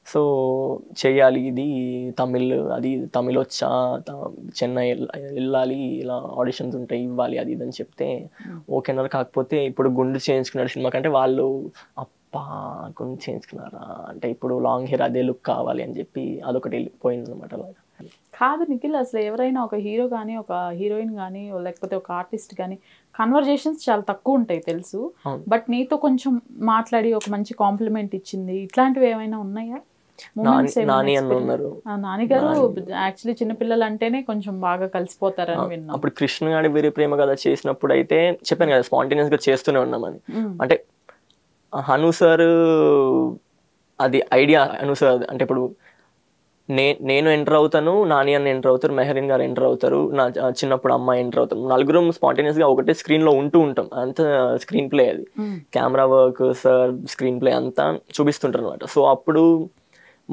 సో చెయ్యాలి ఇది తమిళ్ వచ్చా, చెన్నై వెళ్ళాలి, ఇలా ఆడిషన్స్ ఉంటాయి ఇవ్వాలి అది ఇది అని చెప్తే ఓకేనారు. కాకపోతే ఇప్పుడు గుండు చేయించుకున్నారు సినిమా కంటే వాళ్ళు అప్పా గుండు చేయించుకున్నారా అంటే ఇప్పుడు లాంగ్ హెయిర్ అదే లుక్ కావాలి అని చెప్పి అదొకటి వెళ్ళిపోయింది అనమాట. అలాగా కాదు నిఖిల్, అసలు ఎవరైనా ఒక హీరో కానీ ఒక హీరోయిన్ కానీ లేకపోతే ఒక ఆర్టిస్ట్ కానీ కన్వర్జేషన్స్ చాలా తక్కువ ఉంటాయి తెలుసు, బట్ నీతో కొంచెం మాట్లాడి ఒక మంచి కాంప్లిమెంట్ ఇచ్చింది ఇట్లాంటివి ఏమైనా ఉన్నాయా? నానిగారు యాక్చువల్లీ చిన్నపిల్లలు అంటేనే కొంచెం బాగా కలిసిపోతారని విన్నాం. అప్పుడు కృష్ణ గారి వీరి ప్రేమ కథ చేసినప్పుడు అయితే చెప్పాను కదా స్పాంటేనియస్ గా చేస్తూనే ఉన్నామని. అంటే హను సార్ అది ఐడియా, హను సార్ అంటే ఇప్పుడు నేను ఎంటర్ అవుతాను, నాని అన్న ఎంటర్ అవుతారు, మెహరీన్ గారు ఎంటర్ అవుతారు, నా చిన్నప్పుడు అమ్మాయి ఎంటర్ అవుతారు, నలుగురం స్పాంటేనియస్ గా ఒకటే స్క్రీన్ లో ఉంటాం. అంత స్క్రీన్ ప్లే అది, camera work sir screen play అంతా చూపిస్తుంటారు అనమాట. సో అప్పుడు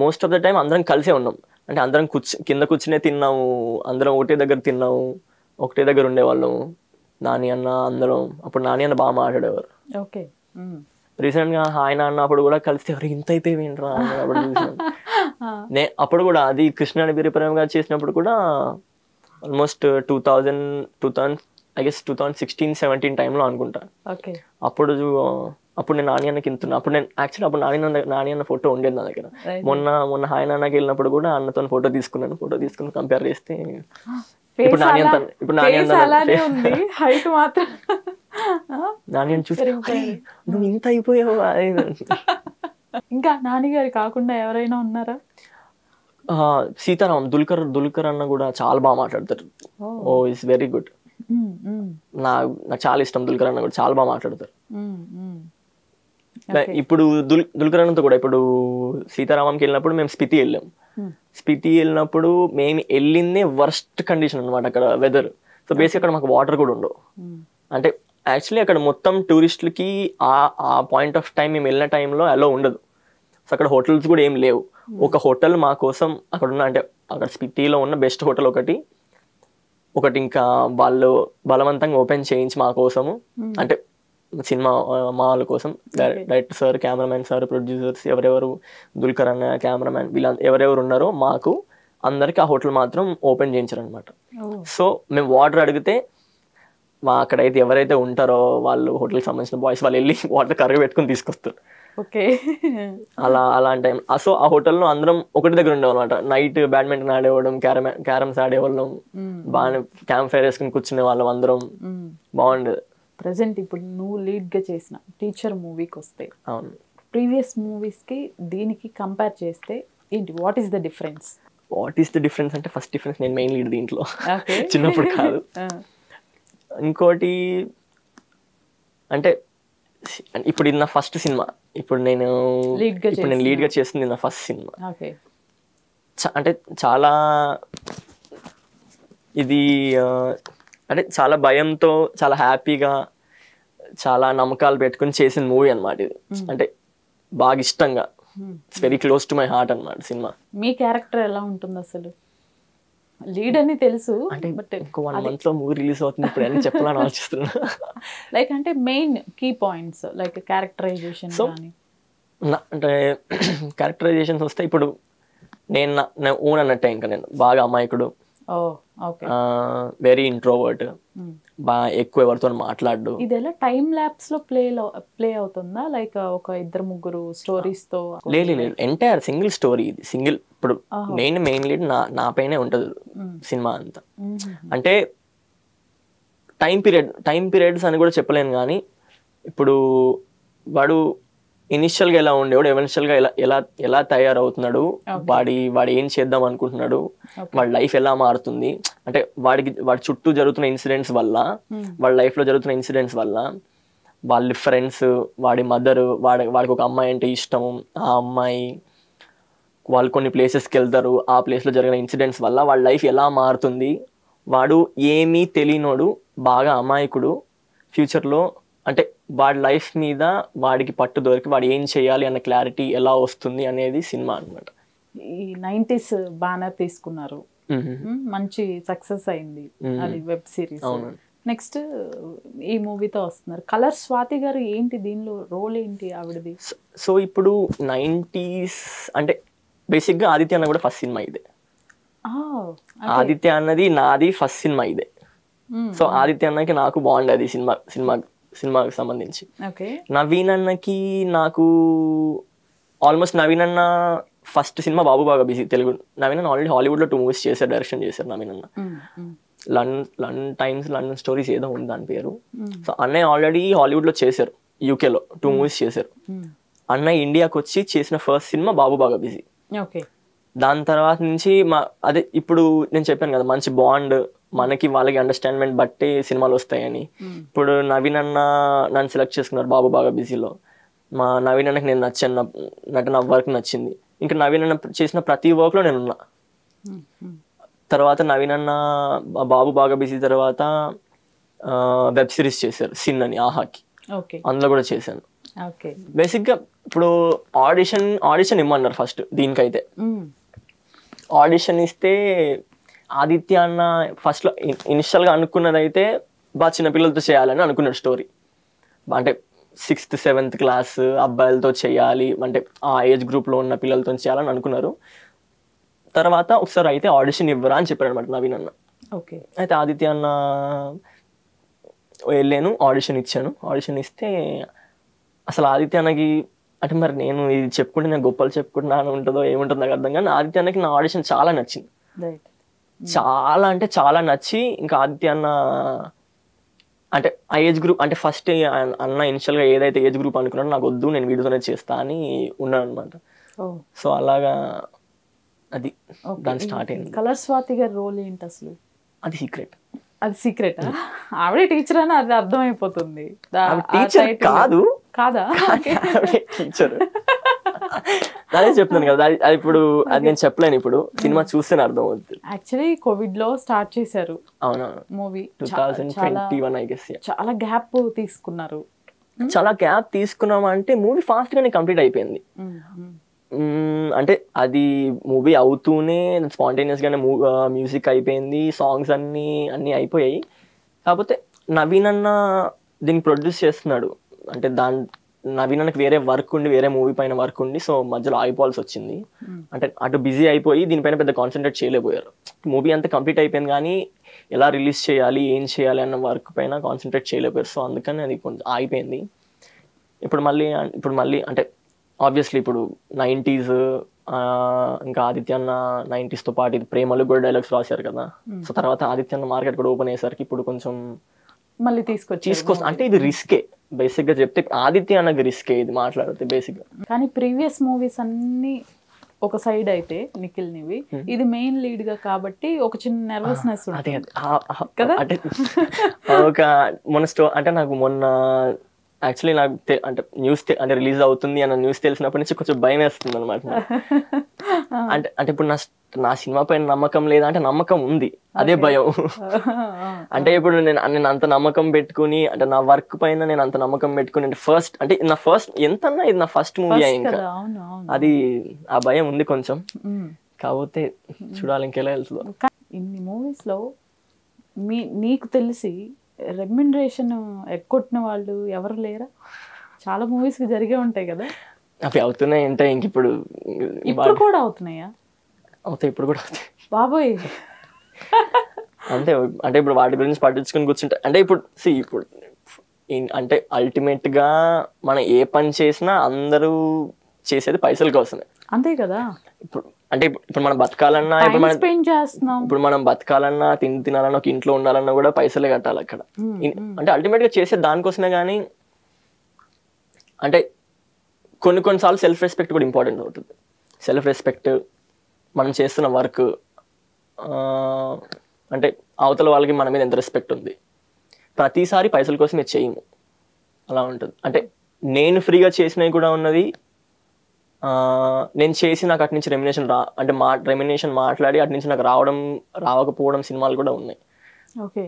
మోస్ట్ ఆఫ్ ద టైం అందరం కలిసే ఉన్నాం, అంటే అందరం కింద కూర్చునే తిన్నాము, అందరం ఒకటే దగ్గర తిన్నాము, ఒకటే దగ్గర ఉండేవాళ్ళము. నాని అన్న అందరం, అప్పుడు నాని అన్న బాగా మాట్లాడేవారు. రీసెంట్ గా ఆయన అన్నప్పుడు కూడా కలిస్తే ఎవరు ఇంత అయిపోయి అప్పుడు చూసాను. అప్పుడు కూడా అది కృష్ణ వీరి ప్రేమ గారు చేసినప్పుడు కూడా ఆల్మోస్ట్ 2016-17 టైంలో అనుకుంటా. అప్పుడు నేను నాని అన్నకి ఇంతున్నా, అప్పుడు నేను యాక్చువల్లీ అప్పుడు నాని అన్న ఫోటో ఉండేది నా దగ్గర. మొన్న హాయ్ నాన్నకి వెళ్ళినప్పుడు కూడా అన్నతో ఫోటో తీసుకుని కంపేర్ చేస్తే ఇప్పుడు నాని చూసి నువ్వు ఇంత అయిపోయావు. ఇంకా నానిగారి కాకుండా ఎవరైనా ఉన్నారా? సీతారాం దుల్కర్ అన్న కూడా చాలా బాగా మాట్లాడతారు. Oh it's very good. నాకు చాలా ఇష్టం దుల్కర్ అన్న కూడా చాలా బాగా మాట్లాడతారు. ఇప్పుడు దుల్కర్ అన్నతో కూడా ఇప్పుడు సీతారామంకి వెళ్ళినప్పుడు మేము స్పితి వెళ్ళినప్పుడు మేము వెళ్ళిందే వర్స్ట్ కండిషన్ అనమాట అక్కడ వెదర్. సో బేసిక్ అక్కడ మాకు వాటర్ కూడా ఉండవు. అంటే యాక్చువల్లీ అక్కడ మొత్తం టూరిస్టులకి ఆ పాయింట్ ఆఫ్ టైం మేము వెళ్ళిన టైంలో అలో ఉండదు. సో అక్కడ హోటల్స్ కూడా ఏం లేవు. ఒక హోటల్ మా కోసం అక్కడ ఉన్న, అంటే అక్కడ స్పితిలో ఉన్న బెస్ట్ హోటల్ ఒకటి, ఒకటి ఇంకా వాళ్ళు బలవంతంగా ఓపెన్ చేయించి మా కోసము, అంటే సినిమా మా వాళ్ళ కోసం director sir, cameramen sir, producers ఎవరెవరు, దుల్కర్ అన్న కెమెరామెన్, వీళ్ళ ఎవరెవరు ఉన్నారో మాకు అందరికి ఆ హోటల్ మాత్రం ఓపెన్ చేయించారు అనమాట. సో మేము వాటర్ అడిగితే అక్కడైతే ఎవరైతే ఉంటారో వాళ్ళు హోటల్కి సంబంధించిన బాయ్స్ వాళ్ళు వెళ్ళి వాటర్ కరగ పెట్టుకుని తీసుకొస్తారు. అలాంటి టైం. సో ఆ హోటల్లో అందరం ఒకటి దగ్గర ఉండేవాళ్ళం అనమాట. నైట్ బ్యాడ్మింటన్ ఆడేవాళ్ళం, క్యారమ్స్ ఆడేవాళ్ళం, బాగా క్యాంప్ ఫైర్ వేసుకుని కూర్చునే వాళ్ళం అందరం, బాగుండేది. ప్రెసెంట్ ఇప్పుడు నువ్వు లీడ్ గా చేసిన టీచర్ మూవీకి వస్తే, అవును, ప్రీవియస్ మూవీస్ కి దీనికి కంపేర్ చేస్తే ఏంటి, వాట్ ఈస్ ద డిఫరెన్స్? అంటే ఫస్ట్ డిఫరెన్స్ నేను మెయిన్ లీడ్ దీంట్లో, చిన్నప్పుడు కాదు. ఇంకోటి అంటే ఇప్పుడు ఇది నా ఫస్ట్ సినిమా, ఇప్పుడు నేను లీడ్ గా చేస్తుంది నా ఫస్ట్ సినిమా. అంటే చాలా ఇది అంటే చాలా భయంతో, చాలా హ్యాపీగా, చాలా నమ్మకాలు పెట్టుకుని చేసిన మూవీ అనమాట ఇది. అంటే బాగా ఇష్టంగా, it's very close to my heart అనమాట సినిమా. మీ క్యారెక్టర్ ఎలా ఉంటుంది అసలు? లీడ్ అని తెలుసు, అంటే ఇంకో 1 month లో మూవీ రిలీజ్ అవుతుంది, ఇప్పుడు అని చెప్పాలని ఆలోచిస్తున్నా. లైక్ అంటే main key points like characterisation అంటే క్యారెక్టరైజేషన్స్ వస్తే ఇప్పుడు నేను ఓన్ అన్నట్టే, ఇంకా నేను బాగా అమాయకుడు, వెరీ ఇంట్రోవర్ట్, బాగా ఎక్కువ ఎవరితో మాట్లాడు. ఇది ఎలా టైం ల్యాప్స్ లో ప్లే అవుతుందా, లైక్ ఒక 2-3 స్టోరీస్ తో? లేదు, ఎంటైర్ సింగిల్ స్టోరీ ఇది, సింగిల్. ఇప్పుడు నేను మెయిన్ లీడ్, నా పైనే ఉంటది సినిమా అంతా. అంటే టైం పీరియడ్స్ అని కూడా చెప్పలేను, కానీ ఇప్పుడు వాడు ఇనిషియల్ గా ఎలా ఉండేవాడు, ఎవెన్షియల్ గా ఎలా తయారవుతున్నాడు, వాడు ఏం చేద్దాం అనుకుంటున్నాడు, వాడి లైఫ్ ఎలా మారుతుంది, అంటే వాడి చుట్టూ జరుగుతున్న ఇన్సిడెంట్స్ వల్ల, వాడి లైఫ్ లో జరుగుతున్న ఇన్సిడెంట్స్ వల్ల, వాళ్ళ ఫ్రెండ్స్, వాడి మదర్, వాడికి ఒక అమ్మాయి అంటే ఇష్టము, ఆ అమ్మాయి, వాళ్ళు కొన్ని ప్లేసెస్కి వెళ్తారు, ఆ ప్లేస్లో జరిగిన ఇన్సిడెంట్స్ వల్ల వాళ్ళ లైఫ్ ఎలా మారుతుంది, వాడు ఏమీ తెలియనోడు, బాగా అమాయకుడు, ఫ్యూచర్లో అంటే వాడి లైఫ్ మీద వాడికి పట్టు దొరికి వాడు ఏం చేయాలి అన్న క్లారిటీ ఎలా వస్తుంది అనేది సినిమా అనమాట. ఈ 90s బ్యానర్ తీసుకున్నారు, మంచి సక్సెస్ అయింది అది వెబ్ సిరీస్. నెక్స్ట్ ఈ మూవీతో వస్తున్నారు. కలర్ స్వాతి గారు ఏంటి దీనిలో రోల్ ఏంటి ఆవిడది? సో ఇప్పుడు 90s అంటే బేసిక్గా ఆదిత్య అన్న కూడా ఫస్ట్ సినిమా ఇదే. ఆదిత్య అన్నది నాది ఫస్ట్ సినిమా ఇదే. సో ఆదిత్య అన్నకి నాకు బాగుండేది సినిమాకి సంబంధించి. నవీన్ అన్నకి నాకు ఆల్మోస్ట్, నవీన్ అన్న ఫస్ట్ సినిమా బాబు బాగా బిజీ తెలుగు. నవీన్ అన్న ఆల్రెడీ హాలీవుడ్లో 2 movies చేశారు, డైరెక్షన్ చేశారు నవీన్ అన్న. లండన్ స్టోరీస్ ఏదో ఉంది దాని పేరు. సో అన్నయ్య ఆల్రెడీ హాలీవుడ్లో చేశారు, యూకేలో 2 movies చేశారు. అన్నయ్య ఇండియాకి వచ్చి చేసిన ఫస్ట్ సినిమా బాబు బాగా బిజీ. దాని తర్వాత నుంచి అదే ఇప్పుడు నేను చెప్పాను కదా, మంచి బాండ్, మనకి వాళ్ళకి అండర్స్టాండ్మెంట్ బట్టి సినిమాలు వస్తాయని. ఇప్పుడు నవీన్ అన్న నన్ను సెలెక్ట్ చేసుకున్నారు బాబు బాగా బిజీలో. నవీన్ అన్నకి నేను నచ్చాను, నటన వర్క్ నచ్చింది. ఇంకా నవీన్ అన్న చేసిన ప్రతి వర్క్లో నేను ఉన్నా. తర్వాత నవీన్ అన్న బాబు బాగా బిజీ తర్వాత వెబ్ సిరీస్ చేశారు సిన్ అని, ఆహాకి, అందులో కూడా చేశాను. బేసిక్గా ఇప్పుడు ఆడిషన్ ఇమ్మన్నారు ఫస్ట్ దీనికైతే. ఆడిషన్ ఇస్తే ఆదిత్య అన్న ఫస్ట్లో ఇనిషియల్గా అనుకున్నది అయితే బాగా చిన్నపిల్లలతో చేయాలని అనుకున్నాడు స్టోరీ. అంటే 6th 7th క్లాస్ అబ్బాయిలతో చేయాలి, అంటే ఆ ఏజ్ గ్రూప్లో ఉన్న పిల్లలతో చేయాలని అనుకున్నారు. తర్వాత ఒకసారి అయితే ఆడిషన్ ఇవ్వరా అని చెప్పాడు అనమాట నవీన్ అన్న. అయితే ఆదిత్య అన్న వెళ్ళాను, ఆడిషన్ ఇచ్చాను. ఆడిషన్ ఇస్తే అసలు ఆదిత్య అన్నకి అంటే మరి నేను ఇది చెప్పుకుంటే నేను గొప్పలు చెప్పుకుంటున్నా అని ఉంటుందో ఏముంటుందో నాకు అర్థం కానీ, ఆదిత్య అన్నకి నా ఆడిషన్ చాలా నచ్చింది, చాలా అంటే చాలా నచ్చి. ఇంకా ఆదిత్య అన్న అంటే ఆ ఏజ్ గ్రూప్ అంటే ఫస్ట్ అన్న ఇనిషియల్గా ఏదైతే ఏజ్ గ్రూప్ అనుకున్నాడో నాకు వద్దు, నేను వీడియోతోనే చేస్తా అని ఉన్నాను అనమాట. సో అలాగా అది దాని స్టార్ట్ అయింది. కలర్ స్వాతి గారి రోల్ ఏంటి అసలు? అది సీక్రెట్. అది సీక్రెట్? ఆవిడే టీచర్ అని అది అర్థమైపోతుంది. టీచర్ కాదు, కాదా? టీచర్ అదే చెప్తున్నాను కదా, అది ఇప్పుడు అది నేను చెప్పలేను, ఇప్పుడు సినిమా చూస్తేనే అర్థం అవుతుంది. యాక్చువల్లీ కోవిడ్ లో స్టార్ట్ చేశారు మూవీ, 2021 I guess. చాలా గ్యాప్ తీసుకున్నారు. చాలా గ్యాప్ తీసుకున్నాం అంటే మూవీ ఫాస్ట్ గానే కంప్లీట్ అయిపోయింది. అంటే అది మూవీ అవుతూనే స్పాంటేనియస్గానే మ్యూజిక్ అయిపోయింది, సాంగ్స్ అన్నీ అయిపోయాయి. కాకపోతే నవీన్ అన్న దీన్ని ప్రొడ్యూస్ చేస్తున్నాడు, అంటే నవీన్ అన్నకి వేరే వర్క్ ఉండి, వేరే మూవీ పైన వర్క్ ఉండి, సో మధ్యలో ఆగిపోవాల్సి వచ్చింది. అంటే అటు బిజీ అయిపోయి దీనిపైన పెద్ద కాన్సన్ట్రేట్ చేయలేకపోయారు. మూవీ అంతా కంప్లీట్ అయిపోయింది కానీ ఎలా రిలీజ్ చేయాలి, ఏం చేయాలి అన్న వర్క్ పైన కాన్సన్ట్రేట్ చేయలేకపోయారు. సో అందుకని అది కొంచెం ఆగిపోయింది. ఇప్పుడు మళ్ళీ అంటే ఆబ్వియస్లీ ఇప్పుడు 90s, ఇంకా ఆదిత్య అన్న 90sతో పాటు ఇది ప్రేమలు కూడా డైలాగ్స్ రాశారు కదా. సో తర్వాత ఆదిత్య అన్న మార్కెట్ కూడా ఓపెన్ అయ్యేసరికి ఇప్పుడు కొంచెం మళ్ళీ తీసుకొస్తా అంటే ఇది రిస్కే బేసిక్ గా చెప్తే. ఆదిత్య అన్నది రిస్కే ఇది మాట్లాడితే బేసిక్ గా. కానీ ప్రీవియస్ మూవీస్ అన్ని ఒక సైడ్ అయితే నిఖిల్ నివి, ఇది మెయిన్ లీడ్ గా కాబట్టి ఒక చిన్న నర్వస్నెస్ కదా. అంటే ఒక అంటే నాకు మొన్న యాక్చువల్లీ నాకు అంటే న్యూస్ అంటే రిలీజ్ అవుతుంది అన్న న్యూస్ తెలిసినప్పటి నుంచి కొంచెం భయం వేస్తుంది అనమాట. అంటే ఇప్పుడు నా సినిమా పైన నమ్మకం లేదా అంటే నమ్మకం ఉంది, అదే భయం. అంటే ఇప్పుడు నేను అంత నమ్మకం పెట్టుకుని, అంటే నా వర్క్ పైన నేను అంత నమ్మకం పెట్టుకుని, అంటే ఫస్ట్ అంటే నా ఫస్ట్ ఎంతన్నా ఇది నా ఫస్ట్ మూవీ ఇంకా అది ఆ భయం ఉంది కొంచెం. కాకపోతే చూడాలి ఇంకెలా వెళ్తుందో. ఇన్ని మూవీస్ లో నీకు తెలిసి రెమ్యునరేషన్ ఎక్కొట్టిన వాళ్ళు ఎవరు లేరా? చాలా మూవీస్ కి జరిగే ఉంటాయి కదా. అవి అవుతున్నాయి అంటే ఇంక ఇప్పుడు కూడా అవుతున్నాయా? అవుతాయి, ఇప్పుడు కూడా అవుతాయి బాబోయ్. అంటే ఇప్పుడు వాటి గురించి పట్టించుకుని కూర్చుంటే అంటే ఇప్పుడు అంటే అల్టిమేట్ గా మనం ఏ పని చేసినా అందరూ చేసేది పైసల కోసమే, అంతే కదా. ఇప్పుడు మనం బతకాలన్నా, ఇప్పుడు మనం బతకాలన్నా, తినాలన్నా, ఒక ఇంట్లో ఉండాలన్నా కూడా పైసలే కట్టాలి అక్కడ. అంటే అల్టిమేట్ గా చేసే దానికోసమే. కానీ అంటే కొన్నిసార్లు సెల్ఫ్ రెస్పెక్ట్ కూడా ఇంపార్టెంట్ అవుతుంది. సెల్ఫ్ రెస్పెక్ట్, మనం చేస్తున్న వర్క్, అంటే అవతల వాళ్ళకి మన మీద ఎంత రెస్పెక్ట్ ఉంది, ప్రతిసారి పైసల కోసమే చేయము, అలా ఉంటుంది. అంటే నేను ఫ్రీగా చేసినవి కూడా ఉన్నది, నేను చేసి నాకు అటు నుంచి రెమ్యునేషన్ మాట్లాడి అటు నుంచి నాకు రావకపోవడం సినిమాలు కూడా ఉన్నాయి. ఓకే.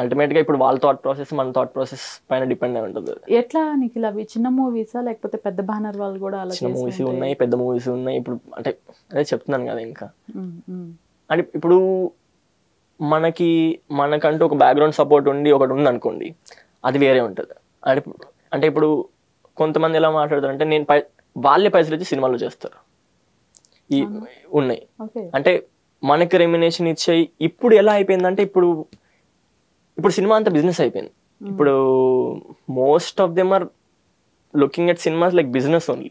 అల్టిమేట్ గా ఇప్పుడు వాళ్ళ థాట్ ప్రాసెస్ మన థాట్ ప్రాసెస్ పైన డిపెండ్ అయి ఉంటుంది. ఎట్లా నిఖిల్ అవి చిన్న మూవీసా లేకపోతే పెద్ద బ్యానర్ వాళ్ళు కూడా? చిన్న మూవీస్ ఉన్నాయి, పెద్ద మూవీస్ ఉన్నాయి. ఇప్పుడు అంటే అదే చెప్తున్నాను కదా. ఇంకా అంటే ఇప్పుడు మనకంటూ ఒక బ్యాక్గ్రౌండ్ సపోర్ట్ ఉండి ఒకటి ఉంది అనుకోండి, అది వేరే ఉంటుంది. అంటే ఇప్పుడు కొంతమంది ఎలా మాట్లాడతారు అంటే వాళ్ళే పైసలు ఇచ్చి సినిమాలు చేస్తారు, ఉన్నాయి. అంటే మనకి రెమ్యునేషన్ ఇచ్చాయి. ఇప్పుడు ఎలా అయిపోయిందంటే ఇప్పుడు సినిమా అంతా బిజినెస్ అయిపోయింది. ఇప్పుడు most of them are looking at cinemas like business only.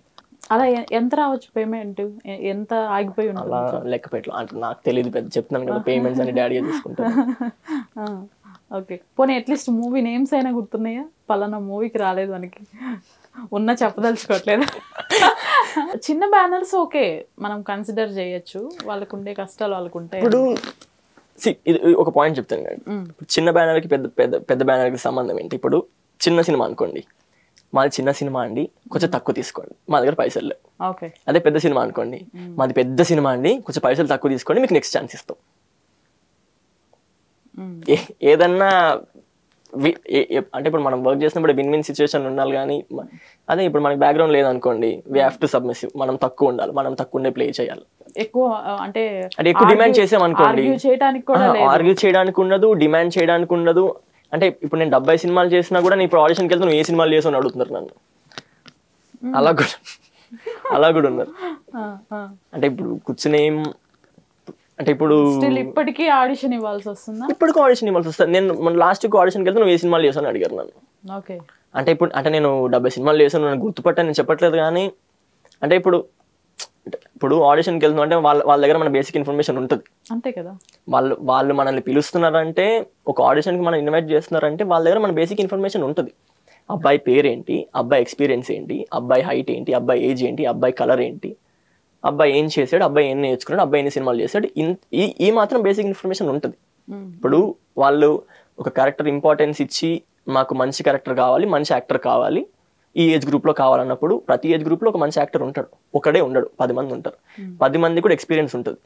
అలా ఎంత రావచ్చు పేమెంట్? ఎంత ఆగిపోయి అలా లెక్క పెట్టలో అంటే నాకు తెలియదు, పెద్ద చెప్తున్నాను కదా, పేమెంట్స్ అని డాడీ తీసుకుంటారు. ఓకే, పోనీ అట్లీస్ట్ మూవీ నేమ్స్ అయినా గుర్తున్నాయా? పలానా మూవీకి రాలేదు మనకి, ఉన్న చెప్పదలుచుకోవట్లేదు. చిన్న బ్యానర్స్ ఓకే, మనం కన్సిడర్ చేయొచ్చు, వాళ్ళకు ఉండే కష్టాలు వాళ్ళకు ఉంటాయి. ఇప్పుడు ఇది ఒక పాయింట్ చెప్తాను కదా, చిన్న బ్యానర్కి పెద్ద బ్యానర్కి సంబంధం ఏంటి? ఇప్పుడు చిన్న సినిమా అనుకోండి, మాది చిన్న సినిమా అండి, కొంచెం తక్కువ తీసుకోండి, మా దగ్గర పైసలు లేవు. అదే పెద్ద సినిమా అనుకోండి, మాది పెద్ద సినిమా అండి, కొంచెం పైసలు తక్కువ తీసుకోండి, మీకు నెక్స్ట్ ఛాన్స్ ఇస్తాం. ఏదన్నా అంటే ఇప్పుడు మనం వర్క్ చేసినప్పుడు విన్ విన్ సిచ్యువేషన్ ఉండాలి. కానీ అదే ఇప్పుడు మనకి బ్యాక్గ్రౌండ్ లేదనుకోండి, వీ హ్యావ్ టు సబ్మిసివ్, మనం తక్కువ ఉండాలి, మనం తక్కువ ఉండే ప్లే చేయాలి. ఎక్కువ డిమాండ్ చేసామనుకోండి, ఆర్గ్యూ చేయడానికి ఉండదు, డిమాండ్ చేయడానికి ఉండదు. అంటే ఇప్పుడు నేను 70 సినిమాలు చేసినా కూడా నేను ఇప్పుడు ఆడిషన్కి వెళ్తే నువ్వు ఏ సినిమాలు చేసావు అడుగుతున్నారు నన్ను. అలా కూడా ఉన్నారు. అంటే ఇప్పుడు కూర్చుని అంటే ఇప్పుడు ఇప్పటికీ ఆడిషన్ ఇవ్వాల్సి వస్తుందా? ఇప్పటికీ ఆడిషన్ ఇవ్వాల్సి వస్తుంది. నేను లాస్ట్ ఆడిషన్కి వెళ్తే నువ్వు ఏ సినిమాలు చేసావు అడిగారు నన్ను. అంటే ఇప్పుడు నేను 70 సినిమాలు చేసాను, నన్ను గుర్తుపట్టాను నేను చెప్పట్లేదు. కానీ అంటే ఇప్పుడు ఆడిషన్కి వెళ్తున్నాం అంటే వాళ్ళ దగ్గర మన బేసిక్ ఇన్ఫర్మేషన్ ఉంటుంది, అంతే కదా. వాళ్ళు మనల్ని పిలుస్తున్నారంటే, ఒక ఆడిషన్కి మనం ఇన్వైట్ చేస్తున్నారంటే వాళ్ళ దగ్గర మన బేసిక్ ఇన్ఫర్మేషన్ ఉంటుంది. అబ్బాయి పేరేంటి, అబ్బాయి ఎక్స్పీరియన్స్ ఏంటి, అబ్బాయి హైట్ ఏంటి, అబ్బాయి ఏజ్ ఏంటి, అబ్బాయి కలర్ ఏంటి, అబ్బాయి ఏం చేశాడు, అబ్బాయి ఏం నేర్చుకున్నాడు, అబ్బాయి ఎన్ని సినిమాలు చేశాడు, ఈ మాత్రం బేసిక్ ఇన్ఫర్మేషన్ ఉంటుంది. ఇప్పుడు వాళ్ళు ఒక క్యారెక్టర్ ఇంపార్టెన్స్ ఇచ్చి మాకు మంచి క్యారెక్టర్ కావాలి, మంచి యాక్టర్ కావాలి, ఈ ఏజ్ గ్రూప్లో కావాలన్నప్పుడు ప్రతి ఏజ్ గ్రూప్లో ఒక మంచి యాక్టర్ ఉంటాడు, ఒకడే ఉండడు, 10 మంది ఉంటారు. 10 మంది కూడా ఎక్స్పీరియన్స్ ఉంటుంది.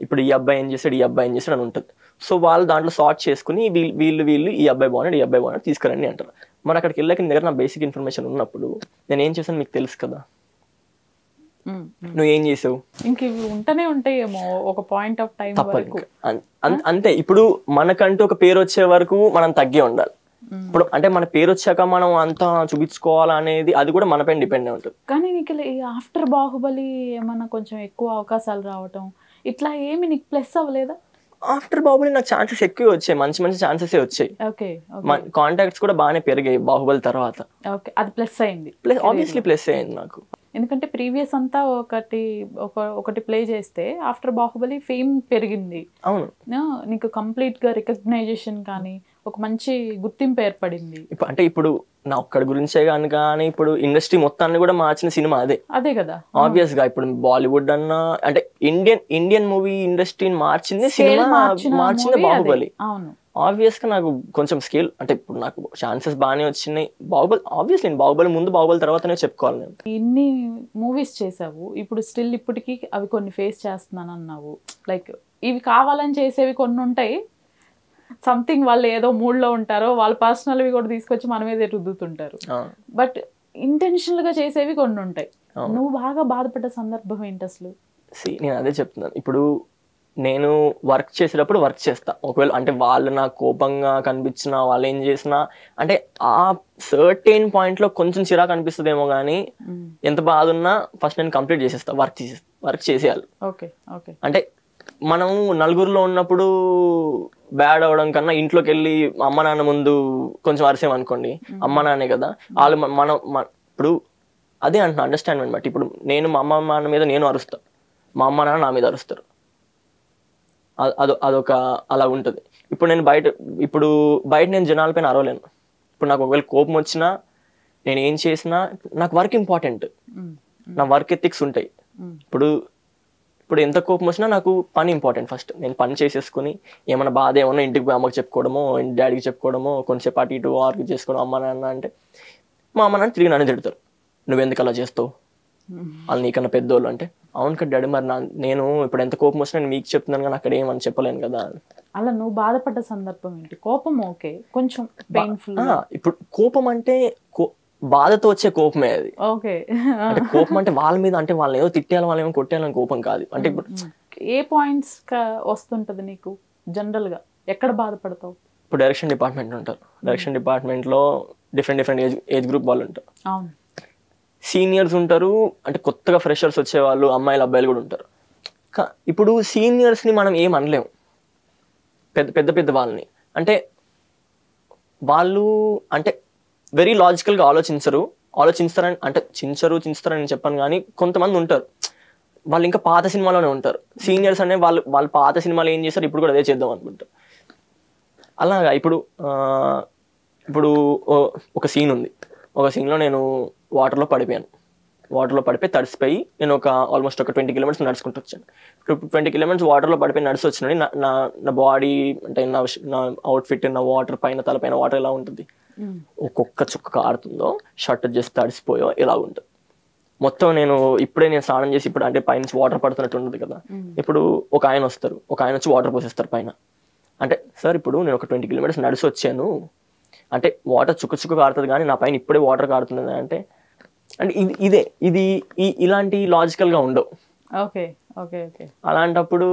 ఇప్పుడు ఈ అబ్బాయి ఏం చేశాడు, ఈ అబ్బాయి ఏం చేశాడు అని ఉంటుంది. సో వాళ్ళు దాంట్లో సార్ట్ చేసుకుని వీళ్ళు ఈ అబ్బాయి బాగున్నాడు, ఈ అబ్బాయి బాగున్నాడు తీసుకురండి అంటారు. మరి అక్కడికి వెళ్ళాక నీ దగ్గర నా బేసిక్ ఇన్ఫర్మేషన్ ఉన్నప్పుడు నేను ఏం చేశాను మీకు తెలుసు కదా. నువ్వు ఏం చేసావు, ఇంక ఇవి ఉంటూనే ఉంటాయేమో ఒక పాయింట్ ఆఫ్ టైం వరకు. అంతే. ఇప్పుడు మనకంటూ ఒక పేరు వచ్చే వరకు మనం తగ్గే ఉండాలి. ఇప్పుడు అంటే మన పేరు వచ్చాక మనం అంతా చూపించుకోవాలనేది అది కూడా మన పైన డిపెండ్ ఉంటుంది. కానీ నీకు ఆఫ్టర్ బాహుబలి ఏమన్నా కొంచెం ఎక్కువ అవకాశాలు రావటం ఇట్లా ఏమి నీకు ప్లస్ అవ్వలేదా? ఆఫ్టర్ బాహుబలి నాకు ఛాన్సెస్ ఎక్కువ వచ్చాయి, మంచి మంచి ఛాన్సెస్ వచ్చాయి. ఓకే, కాంటాక్ట్స్ కూడా బాగానే పెరిగాయి బాహుబలి తర్వాత. ఓకే, అది ప్లస్ అయింది. ఆబ్వియస్లీ ప్లస్ అయింది నాకు. ఎందుకంటే ప్రీవియస్ అంతా ఒకటి ప్లే చేస్తే ఆఫ్టర్ బాహుబలి ఫేమ్ పెరిగింది. అవును, నీకు కంప్లీట్ గా రికగ్నైజేషన్ కానీ ఒక మంచి గుర్తింపు ఏర్పడింది. అంటే ఇప్పుడు నా ఒక్కడి గురించే కానీ ఇప్పుడు ఇండస్ట్రీ మొత్తాన్ని కూడా మార్చిన సినిమా అదే కదా. ఆబ్వియస్ గా ఇప్పుడు బాలీవుడ్ అన్నా అంటే ఇండియన్ మూవీ ఇండస్ట్రీని మార్చింది సినిమా, మార్చింది బాహుబలి. అవును, ఆబ్వియస్ గా నాకు కొంచెం స్కేల్ అంటే ఇప్పుడు నాకు ఛాన్సెస్ బాగానే వచ్చినాయి. బాహుబలి ఆబ్వియస్లీ బాహుబలి ముందు బాహుబలి తర్వాతనే చెప్పుకోవాలి. నేను ఇన్ని మూవీస్ చేసావు, ఇప్పుడు స్టిల్ ఇప్పటికీ అవి కొన్ని ఫేస్ చేస్తున్నాను అన్నావు. లైక్ ఇవి కావాలని చేసేవి కొన్ని ఉంటాయి, సంథింగ్ వాళ్ళు ఏదో మూడ్లో ఉంటారో వాళ్ళ పర్సనల్వి కూడా తీసుకొచ్చి మన మీద రుద్దుతుంటారు. బట్ ఇంటెన్షనల్ గా చేసేవి కొన్ని ఉంటాయి. నువ్వు బాగా బాధపడ్డ సందర్భం ఏంటి అసలు? నేను అదే చెప్తున్నాను. ఇప్పుడు నేను వర్క్ చేసేటప్పుడు వర్క్ చేస్తా, ఒకవేళ అంటే వాళ్ళు నాకు కోపంగా కనిపించినా వాళ్ళు ఏం చేసినా అంటే ఆ సర్టెన్ పాయింట్ లో కొంచెం చిరాకు అనిపిస్తుందేమో కానీ ఎంత బాధ ఉన్నా ఫస్ట్ నేను కంప్లీట్ చేసేస్తా, వర్క్ చేసేయాలి. అంటే మనం నలుగురిలో ఉన్నప్పుడు బ్యాడ్ అవడం కన్నా ఇంట్లోకి వెళ్ళి అమ్మ నాన్న ముందు కొంచెం అరిసేం అనుకోండి, అమ్మ నాన్నే కదా వాళ్ళు ఇప్పుడు అదే అంటున్నా అండర్స్టాండ్మెంట్ బట్టి. ఇప్పుడు నేను మా అమ్మ నాన్న మీద నేను అరుస్తా, మా అమ్మ నాన్న నా మీద అరుస్తారు, అదొక అలా ఉంటుంది. ఇప్పుడు నేను బయట నేను జనాలపైన అరవలేను. ఇప్పుడు నాకు ఒకవేళ కోపం వచ్చినా నేను ఏం చేసినా నాకు వర్క్ ఇంపార్టెంట్, నా వర్క్ ఎథిక్స్ ఉంటాయి. ఇప్పుడు ఎంత కోపం వచ్చినా నాకు పని ఇంపార్టెంట్. ఫస్ట్ నేను పని చేసేసుకుని ఏమైనా బాధ ఏమన్నా ఇంటికి పోయి అమ్మకి చెప్పుకోవడమో డాడీకి చెప్పుకోవడమో కొంచెం అటు ఇటు ఆర్గ్యూ చేసుకోవడం అమ్మ నాన్న అంటే మా అమ్మ నాన్న తిరిగి నన్ను తిడతారు, నువ్వెందుకు అలా చేస్తావు, వాళ్ళు నీకన్నా పెద్దోళ్ళు అంటే. అవును కదా డాడీ, మరి నేను ఇప్పుడు ఎంత కోపం వచ్చినా నేను మీకు చెప్తున్నాను కానీ అక్కడ ఏమని చెప్పలేను కదా. అలా నువ్వు బాధపడ్డ సందర్భం ఏంటి? కోపం ఓకే, కొంచెం పెయిన్ఫుల్. ఇప్పుడు కోపం అంటే బాధతో వచ్చే కోపమే అది. అంటే కోపం అంటే వాళ్ళ మీద అంటే వాళ్ళని ఏదో తిట్టేయాలి వాళ్ళని ఏమో కొట్టేయాలని కోపం కాదు. అంటే ఇప్పుడు ఏ పాయింట్స్ వస్తుంటది నీకు జనరల్ గా, ఎక్కడ బాధపడతావు? ఇప్పుడు డైరెక్షన్ డిపార్ట్మెంట్ ఉంటారు, డైరెక్షన్ డిపార్ట్మెంట్ లో డిఫరెంట్ ఏజ్ గ్రూప్ వాళ్ళు ఉంటారు. అవును, సీనియర్స్ ఉంటారు, అంటే కొత్తగా ఫ్రెషర్స్ వచ్చే వాళ్ళు అమ్మాయిలు అబ్బాయిలు కూడా ఉంటారు. ఇప్పుడు సీనియర్స్ ని మనం ఏం అనలేము, పెద్ద వాళ్ళని. అంటే వాళ్ళు అంటే వెరీ లాజికల్గా ఆలోచిస్తారని అంటే చించరని చెప్పాను కానీ కొంతమంది ఉంటారు వాళ్ళు ఇంకా పాత సినిమాలోనే ఉంటారు. సీనియర్స్ అనే వాళ్ళు పాత సినిమాలు ఏం చేస్తారు ఇప్పుడు కూడా అదే చేద్దాం అనుకుంటారు. అలాగా ఇప్పుడు ఒక సీన్ ఉంది, ఒక సీన్లో నేను వాటర్లో పడిపోయి తడిసిపోయి నేను ఆల్మోస్ట్ ఒక 20 కిలోమీటర్స్ నడుచుకుంటూ వచ్చాను. 20 కిలోమీటర్స్ వాటర్లో పడిపోయి నడిచి వచ్చినని నా బాడీ అంటే నా అవుట్ఫిట్ నా వాటర్ పైన తలపైన వాటర్ ఎలా ఉంటుంది, ఒక్కొక్క చుక్క కారుతుందో షర్ట్ చేసి తడిసిపోయో ఇలా ఉంటుంది మొత్తం. ఇప్పుడే నేను స్నానం చేసి ఇప్పుడు అంటే పైన వాటర్ పడుతున్నట్టు ఉంటుంది కదా. ఇప్పుడు ఒక ఆయన వచ్చి వాటర్ పోసేస్తారు పైన. అంటే సార్ ఇప్పుడు నేను ఒక 20 కిలోమీటర్స్ నడిచి వచ్చాను అంటే వాటర్ చుక్క కారుతుంది కానీ నా పైన ఇప్పుడే వాటర్ కారుతుంది అంటే ఇది ఇలాంటి లాజికల్ గా ఉండవు. అలాంటప్పుడు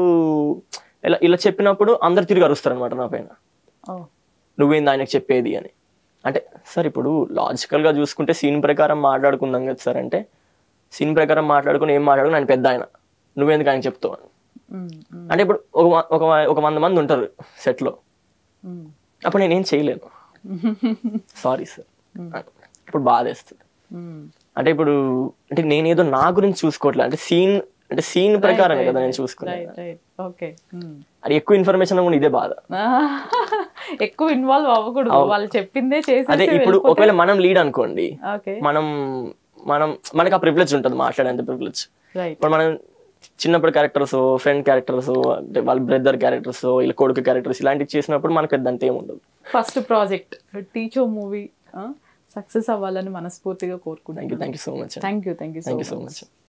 ఇలా చెప్పినప్పుడు అందరు తిరిగి అరుస్తారు అనమాట నా పైన, నువ్వేంది ఆయనకు చెప్పేది అని. అంటే సార్ ఇప్పుడు లాజికల్ గా చూసుకుంటే సీన్ ప్రకారం మాట్లాడుకుందాం కదా సార్ అంటే, సీన్ ప్రకారం మాట్లాడుకుని ఏం మాట్లాడుకుని ఆయన పెద్ద ఆయన, నువ్వెందుకు ఆయన చెప్తావు అని. అంటే ఇప్పుడు ఒక 100 మంది ఉంటారు సెట్ లో, అప్పుడు నేనేం చేయలేను, సారీ సార్, ఇప్పుడు బాధేస్తుంది. అంటే ఇప్పుడు అంటే నేనేదో నా గురించి చూసుకోవట్లేదు, అంటే సీన్ ప్రకారమే కదా నేను చూసుకున్నాను. అది ఎక్కువ ఇన్ఫర్మేషన్ కూడా ఇదే బాధ, ఎక్కువ ఇన్వాల్వ్ అవ్వకూడదు, వాళ్ళు చెప్పిందే చేసి. అదే ఇప్పుడు ఒకవేళ మనం లీడ్ అనుకోండి, మనకి ఆ ప్రివిలేజ్ ఉంటుంది, మాట్లాడేంత ప్రివిలేజ్. ఇప్పుడు మనం చిన్నప్పుడు క్యారెక్టర్స్, ఫ్రెండ్ క్యారెక్టర్స్, అంటే వాళ్ళ బ్రదర్ క్యారెక్టర్స్, ఇలా కొడుకు క్యారెక్టర్స్ ఇలాంటివి చేసినప్పుడు మనకు పెద్ద అంత ఏముండదు. First project teacher movie success అవ్వాలని మనస్ఫూర్తిగా కోరుకుంటున్నాను. Thank you so much. Thank you so much.